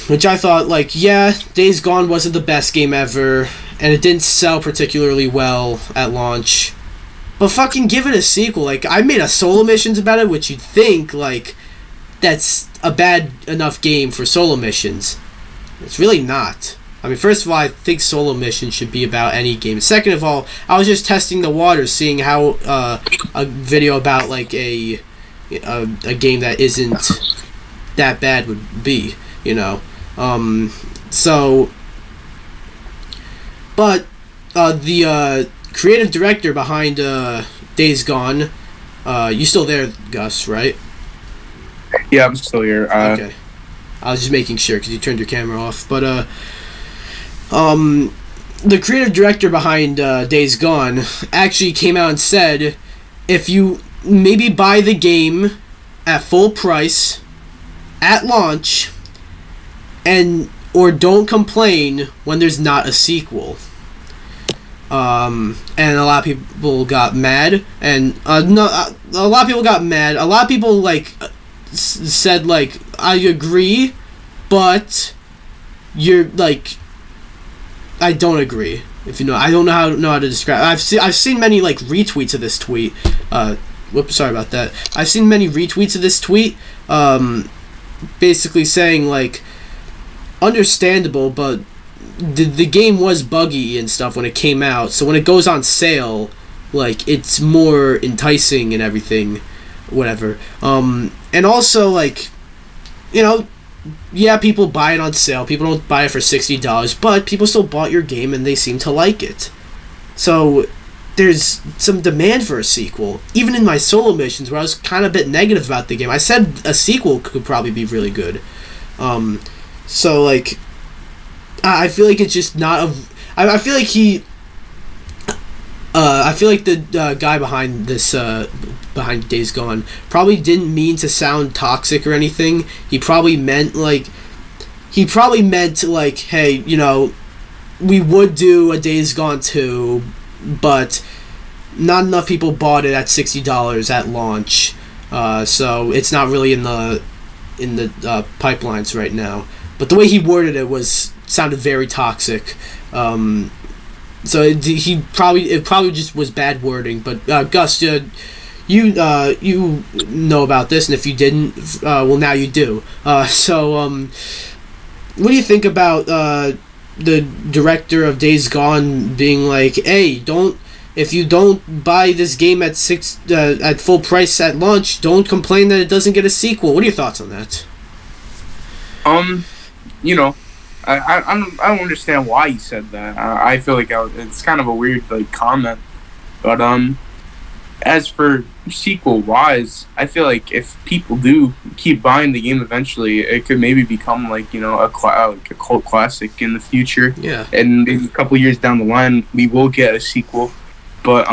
Which I thought, Days Gone wasn't the best game ever, and it didn't sell particularly well at launch. But fucking give it a sequel. I made a solo missions about it, which you'd think, that's a bad enough game for solo missions. It's really not. I mean, first of all, I think solo missions should be about any game. Second of all, I was just testing the waters, seeing how a video about a game that isn't that bad would be, but the creative director behind Days Gone, you still there, Gus, right? Yeah, I'm still here. Okay. I was just making sure because you turned your camera off. But the creative director behind Days Gone actually came out and said, if you maybe buy the game at full price at launch or don't complain when there's not a sequel. And a lot of people got mad, and a lot of people got mad. A lot of people said I agree, but you're I don't agree. If you know, I don't know how to describe. I've seen many retweets of this tweet. Whoops, sorry about that. I've seen many retweets of this tweet. Basically saying understandable, but the game was buggy and stuff when it came out. So when it goes on sale, it's more enticing and everything, whatever. And also yeah, people buy it on sale. People don't buy it for $60, but people still bought your game and they seem to like it. So there's some demand for a sequel. Even in my solo missions where I was kind of a bit negative about the game, I said a sequel could probably be really good. So I feel like it's just not a... I feel like the guy behind this, behind Days Gone, probably didn't mean to sound toxic or anything. He probably meant, hey, we would do a Days Gone 2, but not enough people bought it at $60 at launch. So it's not really in the pipelines right now. But the way he worded it sounded very toxic. So it probably just was bad wording. But Gus, you know about this, and if you didn't, well, now you do. So what do you think about the director of Days Gone being hey, if you don't buy this game at full price at launch, don't complain that it doesn't get a sequel? What are your thoughts on that? I don't understand why he said that. I feel like it's kind of a weird like comment, but as for sequel wise, I feel like if people do keep buying the game eventually, it could maybe become like a cult classic in the future. Yeah. And maybe a couple years down the line, we will get a sequel. But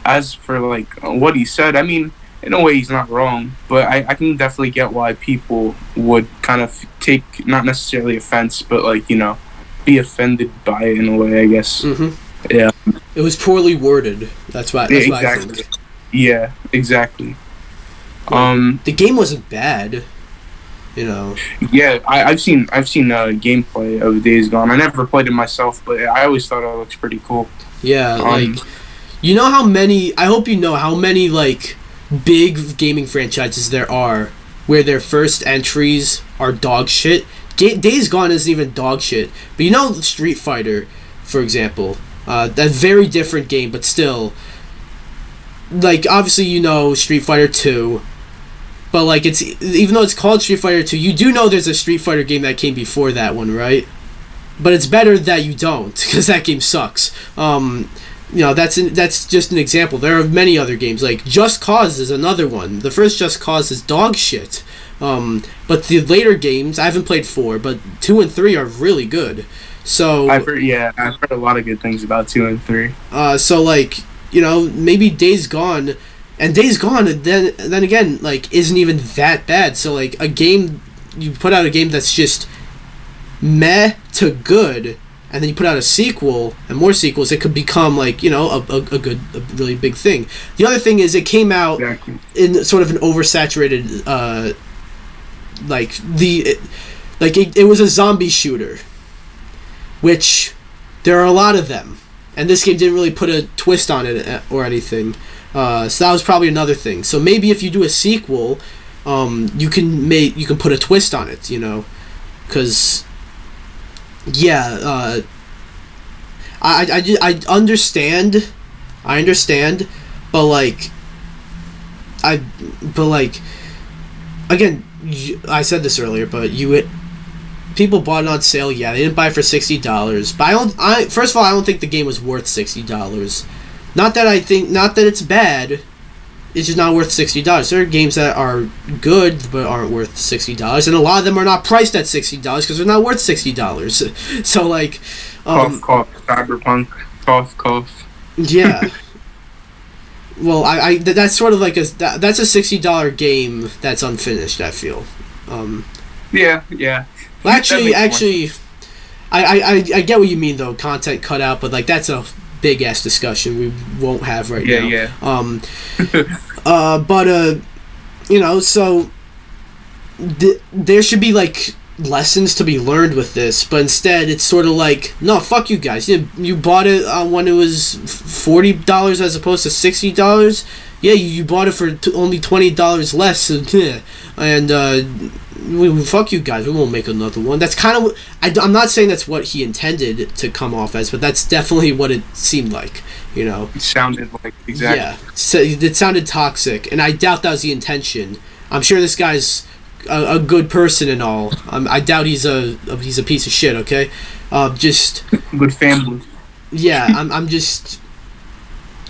as for like what he said, I mean, in a way, he's not wrong. But I can definitely get why people would kind of take not necessarily offense, but like be offended by it in a way, I guess. Mm-hmm. Yeah. It was poorly worded. That's why. That's exactly. Why I think. Yeah, exactly. The game wasn't bad. Yeah, I've seen gameplay of Days Gone. I never played it myself, but I always thought it looks pretty cool. Yeah, how many? I hope you know how many like big gaming franchises there are where their first entries are dog shit. Days Gone isn't even dog shit, but Street Fighter, for example. That very different game, but still, like, obviously Street Fighter 2, but like it's even though it's called Street Fighter 2, you do know there's a Street Fighter game that came before that one, right? But it's better that you don't, because that game sucks. That's just an example. There are many other games, like Just Cause is another one. The first Just Cause is dog shit. But the later games, I haven't played 4, but 2 and 3 are really good. So I've heard a lot of good things about 2 and 3. So like maybe Days Gone, and Days Gone then again like isn't even that bad. So like a game, you put out a game that's just meh to good, and then you put out a sequel and more sequels, it could become like a really big thing. The other thing is it came out in sort of an oversaturated it was a zombie shooter, which there are a lot of them, and this game didn't really put a twist on it or anything. So that was probably another thing. So maybe if you do a sequel, you can put a twist on it, because I understand, but again, I said this earlier, but people bought it on sale. Yeah, they didn't buy it for $60, but first of all, I don't think the game was worth $60. Not that it's bad. It's just not worth $60. There are games that are good but aren't worth $60, and a lot of them are not priced at $60 because they're not worth $60. So like, cough, Cyberpunk, cough. Yeah. Well, that's sort of like that's a $60 game that's unfinished, I feel. Yeah. Well, actually, I get what you mean though. Content cut out, but like that's a big ass discussion we won't have right now. Yeah. So there should be like lessons to be learned with this, but instead it's sort of like, no, fuck you guys. You bought it when it was $40 as opposed to $60. Yeah, you bought it for only $20 less, and fuck you guys. We won't make another one. That's kind of. I'm not saying that's what he intended to come off as, but that's definitely what it seemed like. It sounded like exactly. Yeah, so it sounded toxic, and I doubt that was the intention. I'm sure this guy's a good person and all. I doubt he's a piece of shit. Okay, just good family. Yeah, I'm just.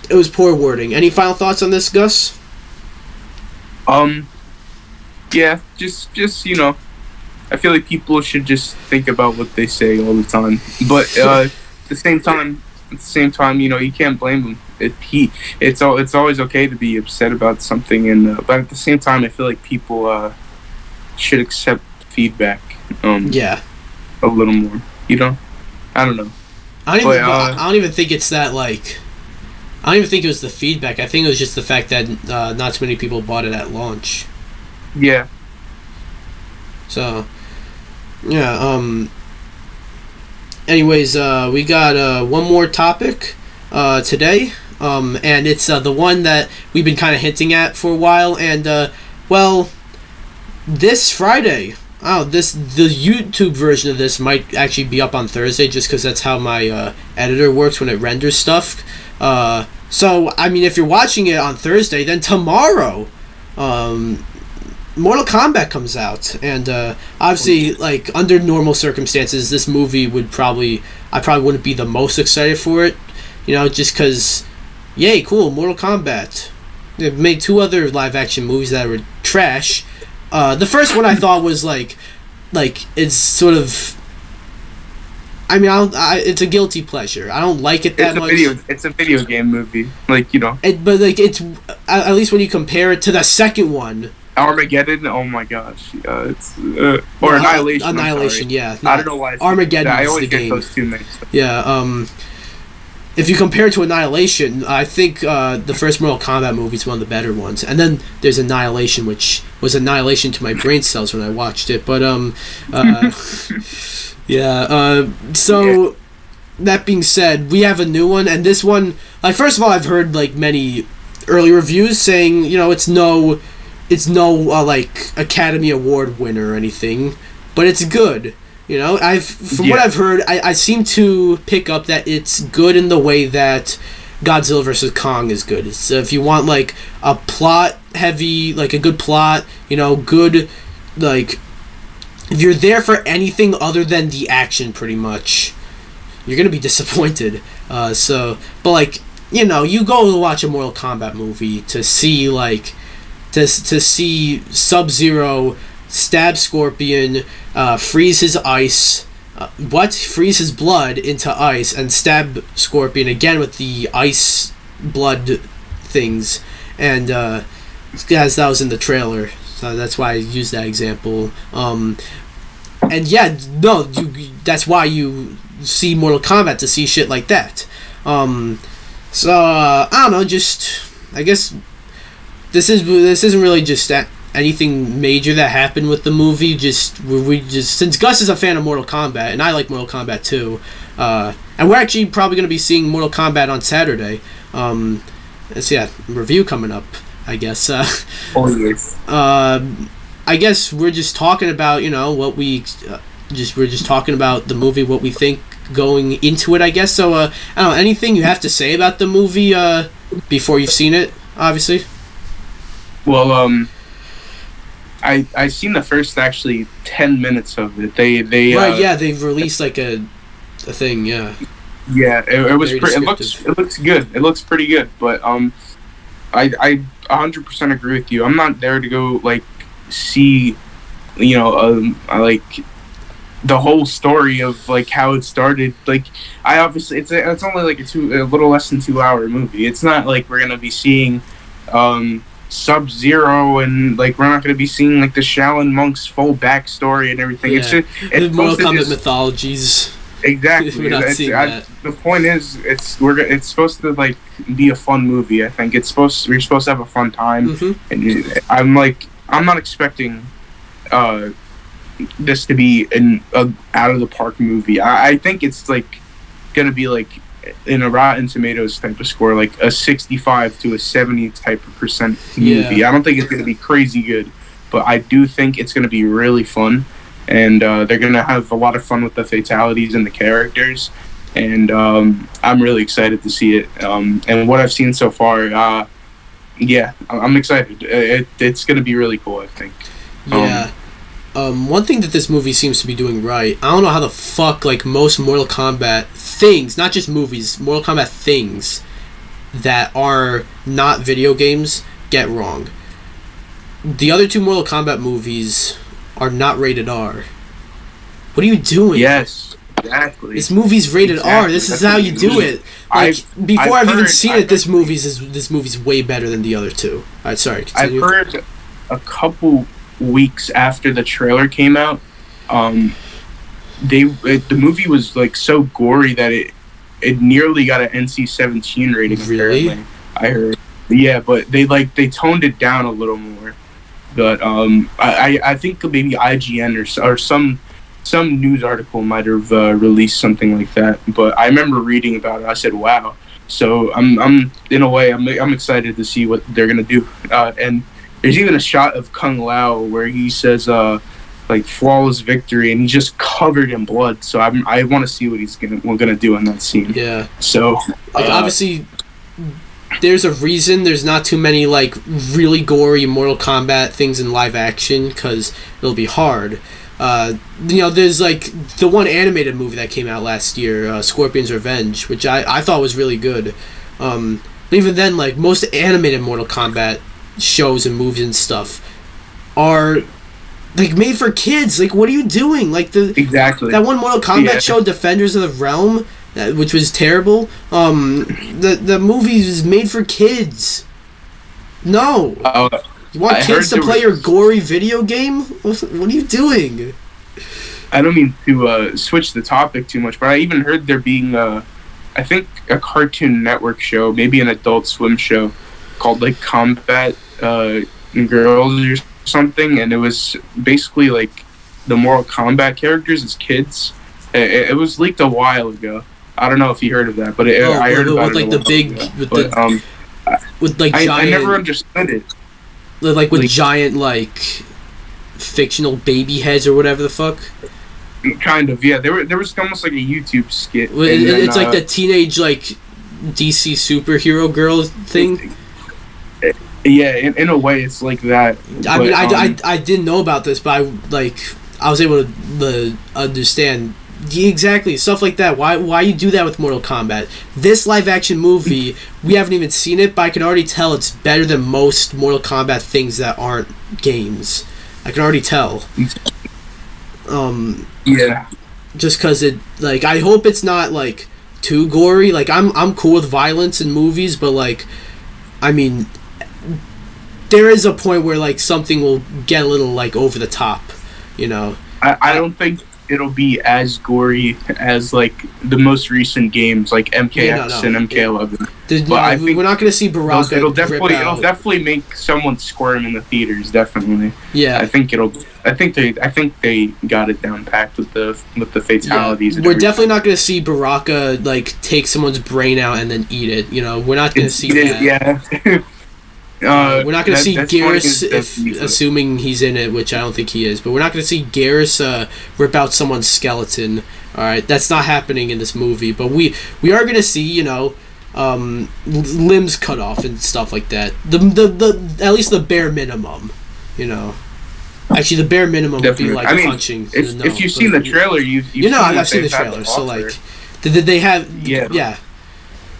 It was poor wording. Any final thoughts on this, Gus? Yeah, just I feel like people should just think about what they say all the time. But at the same time, you can't blame him. It's always okay to be upset about something, and but at the same time, I feel like people should accept feedback. Yeah. A little more. I don't know. I don't even think it's that like. I don't even think it was the feedback. I think it was just the fact that not too many people bought it at launch. Yeah. So, yeah. Anyways, we got one more topic today, and it's the one that we've been kind of hinting at for a while. And this Friday. The YouTube version of this might actually be up on Thursday, just because that's how my editor works when it renders stuff. So, I mean, if you're watching it on Thursday, then tomorrow, Mortal Kombat comes out, and obviously, like, under normal circumstances, this movie I probably wouldn't be the most excited for it, just because, yay, cool, Mortal Kombat. They've made 2 other live-action movies that were trash. The first one I thought was, like, it's sort of... I mean, it's a guilty pleasure. I don't like it that much. It's a video game movie, but, like, it's... At least when you compare it to the second one... Armageddon, oh my gosh. It's... or Annihilation. Annihilation, yeah. I don't know why. Armageddon is the game. I always get those 2 mixed up. Yeah, if you compare it to Annihilation, I think the first Mortal Kombat movie is one of the better ones. And then there's Annihilation, which was annihilation to my brain cells when I watched it. But, yeah, so that being said, we have a new one, and this one, like, first of all, I've heard, like, many early reviews saying, it's no like, Academy Award winner or anything, but it's good. What I've heard, I seem to pick up that it's good in the way that Godzilla vs. Kong is good. So if you want, like, a plot heavy, like, a good plot, good, like, if you're there for anything other than the action, pretty much, you're gonna be disappointed. But, like, you go to watch a Mortal Kombat movie to see, like, to see Sub-Zero stab Scorpion, freeze his ice, freeze his blood into ice, and stab Scorpion again with the ice blood things, and as that was in the trailer, so that's why I used that example. And yeah, no, that's why you see Mortal Kombat, to see shit like that. So I don't know, just I guess this isn't really just anything major that happened with the movie. We since Gus is a fan of Mortal Kombat, and I like Mortal Kombat too, and we're actually probably going to be seeing Mortal Kombat on Saturday. Review coming up, I guess. Oh yes. I guess we're just talking about what we're just talking about the movie, what we think going into it, I guess. So I don't know, anything you have to say about the movie before you've seen it, obviously. Well, I seen the first actually 10 minutes of it. They right, yeah, they've released like a thing, yeah. Yeah, it was it looks good. It looks pretty good, but I 100% agree with you. I'm not there to go like see like the whole story of like how it started. Like I obviously it's only like a little less than 2-hour movie. It's not like we're gonna be seeing Sub-Zero, and like we're not going to be seeing like the Shaolin monks' full backstory and everything. Yeah. It's Mortal Kombat mythologies. Exactly. We're not seeing that. The point is, it's supposed to like be a fun movie. I think we're supposed to have a fun time, and I'm not expecting this to be an out of the park movie. I think it's like going to be like in a Rotten Tomatoes type of score, like a 65 to a 70 type of percent movie. I don't think it's going to be crazy good, but I do think it's going to be really fun, and they're going to have a lot of fun with the fatalities and the characters, and I'm really excited to see it. And what I've seen so far, I'm excited. It's going to be really cool, I think. Yeah. One thing that this movie seems to be doing right, I don't know how the fuck, like, most Mortal Kombat things, not just movies, Mortal Kombat things that are not video games get wrong. The other 2 Mortal Kombat movies are not rated R. What are you doing? Yes, exactly. This movie's rated R. This is how you do it. Like, before I've even seen it, this movie's way better than the other 2. Alright, sorry, continue. I've heard a couple weeks after the trailer came out, the movie was like so gory that it nearly got an NC-17 rating. Really? Apparently. I heard. Yeah, but they toned it down a little more. But I think maybe IGN or some news article might have released something like that. But I remember reading about it. I said, "Wow!" So I'm in a way I'm excited to see what they're gonna do. And there's even a shot of Kung Lao where he says like flawless victory, and he's just covered in blood. So I want to see what he's gonna do in that scene. Yeah. So like, obviously, there's a reason there's not too many like really gory Mortal Kombat things in live action, because it'll be hard. There's like the one animated movie that came out last year, Scorpion's Revenge, which I thought was really good. But even then, like most animated Mortal Kombat shows and movies and stuff are like made for kids. Like, what are you doing? Like exactly that one Mortal Kombat show, Defenders of the Realm, which was terrible. The movie is made for kids. No. You want kids to play your gory video game? What are you doing? I don't mean to switch the topic too much, but I even heard there being I think a Cartoon Network show, maybe an Adult Swim show, called like Combat Girls or something, and it was basically like the Mortal Kombat characters as kids. It was leaked a while ago. I don't know if you heard of that, but I heard about it. Like the big, with like giant. I never understood it. Like with giant like fictional baby heads or whatever the fuck. Kind of, yeah. There was almost like a YouTube skit. It's like the teenage like DC superhero girl thing. Yeah, in a way, it's like that. I didn't know about this, but I was able to understand exactly stuff like that. Why you do that with Mortal Kombat? This live action movie, we haven't even seen it, but I can already tell it's better than most Mortal Kombat things that aren't games. I can already tell. Yeah. Just because it, like, I hope it's not like too gory. Like, I'm cool with violence in movies, but like, I mean, there is a point where like something will get a little like over the top, you know. I don't think it'll be as gory as like the most recent games like MKX and MK11. But I think we're not going to see Baraka. It'll definitely make someone squirm in the theaters. Definitely. Yeah. I think they got it down packed with the fatalities. Yeah. We're definitely not going to see Baraka like take someone's brain out and then eat it. You know, we're not going to see that. Yeah. We're not going to see Garrus, assuming he's in it, which I don't think he is, but we're not going to see Garrus rip out someone's skeleton. All right, that's not happening in this movie, but we are going to see, you know, limbs cut off and stuff like that. The at least the bare minimum, you know. Actually, the bare minimum would be like punching. If you've seen the trailer, I've seen the trailer. So like, did they have? Yeah.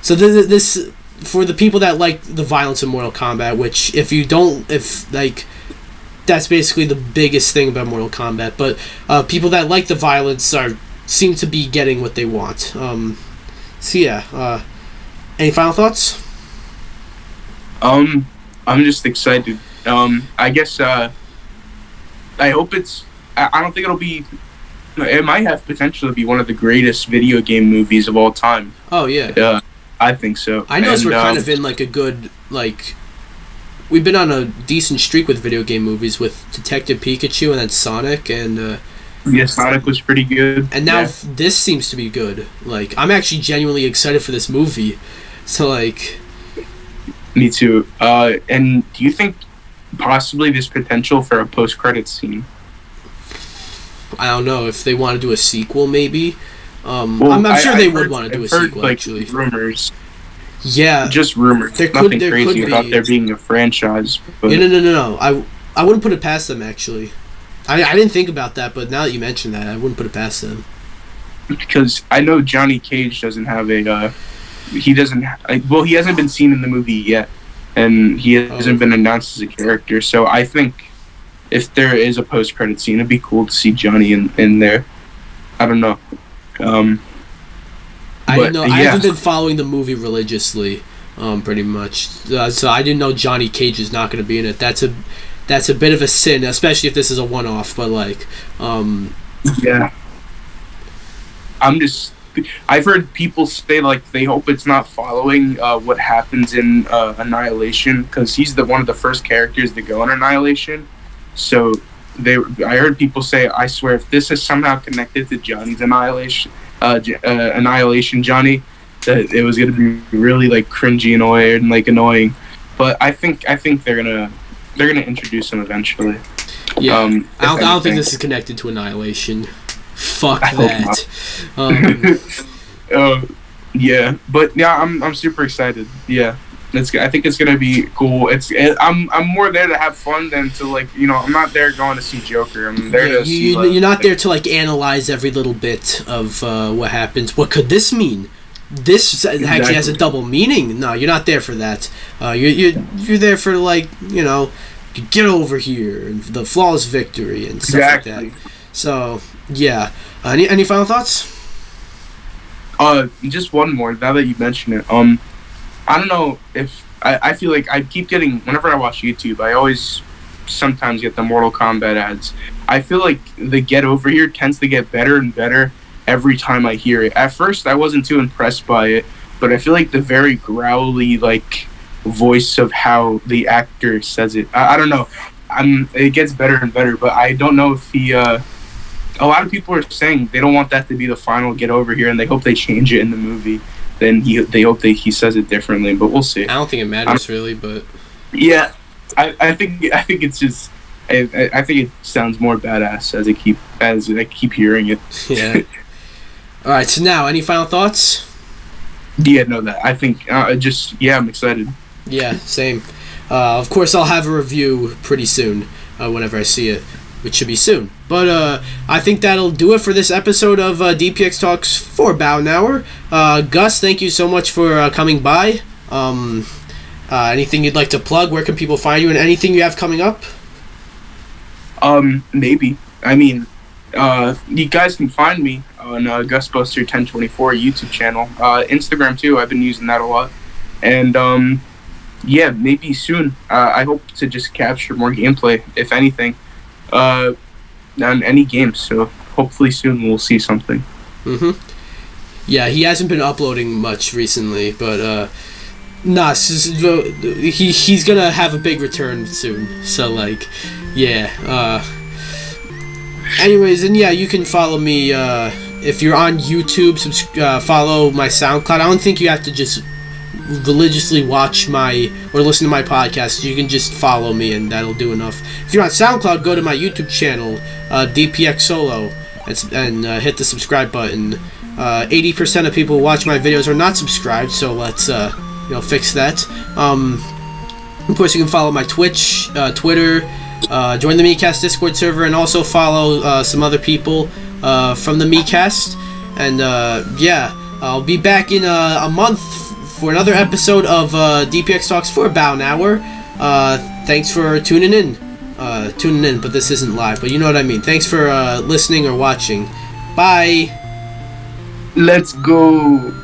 So this. For the people that like the violence in Mortal Kombat, which if that's basically the biggest thing about Mortal Kombat, but people that like the violence seem to be getting what they want. So yeah, any final thoughts? I'm just excited. I guess I hope it's. I don't think it'll be. It might have potential to be one of the greatest video game movies of all time. Oh yeah. I think so. I noticed we're kind of in like a good we've been on a decent streak with video game movies with Detective Pikachu and then Sonic and yeah, Sonic was pretty good. And now this seems to be good. Like, I'm actually genuinely excited for this movie. So like, me too. And do you think possibly there's potential for a post-credits scene? I don't know if they want to do a sequel, maybe. I'm sure they would want to do a sequel, actually. Rumors. Yeah. Just rumors. Nothing crazy about there being a franchise. But... Yeah, no. I wouldn't put it past them, actually. I didn't think about that, but now that you mention that, I wouldn't put it past them. Because I know Johnny Cage doesn't have a... he hasn't been seen in the movie yet. And he hasn't been announced as a character. So I think if there is a post-credit scene, it'd be cool to see Johnny in there. I don't know. I didn't know. I haven't been following the movie religiously, pretty much. So I didn't know Johnny Cage is not going to be in it. That's a bit of a sin, especially if this is a one-off. But like, yeah, I've heard people say like they hope it's not following what happens in Annihilation, because he's one of the first characters to go in Annihilation. So I heard people say, I swear, if this is somehow connected to Johnny's Annihilation Johnny, that it was gonna be really like cringy and weird and like annoying. But I think they're gonna introduce him eventually. Yeah, I don't think this is connected to Annihilation. Fuck that. Yeah, but yeah, I'm super excited. Yeah, I think it's gonna be cool. I'm more there to have fun than to like I'm not there going to see Joker. I'm there to see. You're not there to like analyze every little bit of what happens. What could this mean? This actually has a double meaning. No, you're not there for that. You're there for like get over here and the flawless victory and stuff like that. So yeah. Any final thoughts? Just one more. Now that you mention it, I don't know if I feel like I keep getting whenever I watch YouTube, I always sometimes get the Mortal Kombat ads. I feel like the Get Over Here tends to get better and better every time I hear it. At first, I wasn't too impressed by it, but I feel like the very growly like voice of how the actor says it. I don't know. It gets better and better, but I don't know if he. A lot of people are saying they don't want that to be the final Get Over Here, and they hope they change it in the movie. Then they hope that he says it differently, but we'll see. I don't think it matters really, but yeah, I think it's just I think it sounds more badass as I keep hearing it. Yeah. All right. So now, any final thoughts? Yeah, no, that I think I'm excited. Yeah, same. Of course, I'll have a review pretty soon whenever I see it, which should be soon. But I think that'll do it for this episode of DPX Talks for about an hour. Gus, thank you so much for coming by. Anything you'd like to plug? Where can people find you? And anything you have coming up? Maybe. I mean, you guys can find me on GusBuster1024 YouTube channel. Instagram too. I've been using that a lot. And yeah, maybe soon. I hope to just capture more gameplay, if anything. On any games, so hopefully soon we'll see something. Yeah, he hasn't been uploading much recently, but he's gonna have a big return soon. So like, yeah. Anyways, and yeah, you can follow me if you're on YouTube. Follow my SoundCloud. I don't think you have to just religiously watch or listen to my podcast. You can just follow me and that'll do enough. If you're on SoundCloud, go to my YouTube channel, DPX Solo, and hit the subscribe button. 80% of people who watch my videos are not subscribed, so let's fix that. Of course, you can follow my Twitch, Twitter, join the MeCast Discord server, and also follow some other people from the MeCast. And yeah, I'll be back in a month for another episode of DPX Talks for about an hour. Thanks for tuning in, but this isn't live, but you know what I mean. Thanks for listening or watching. Bye. Let's go.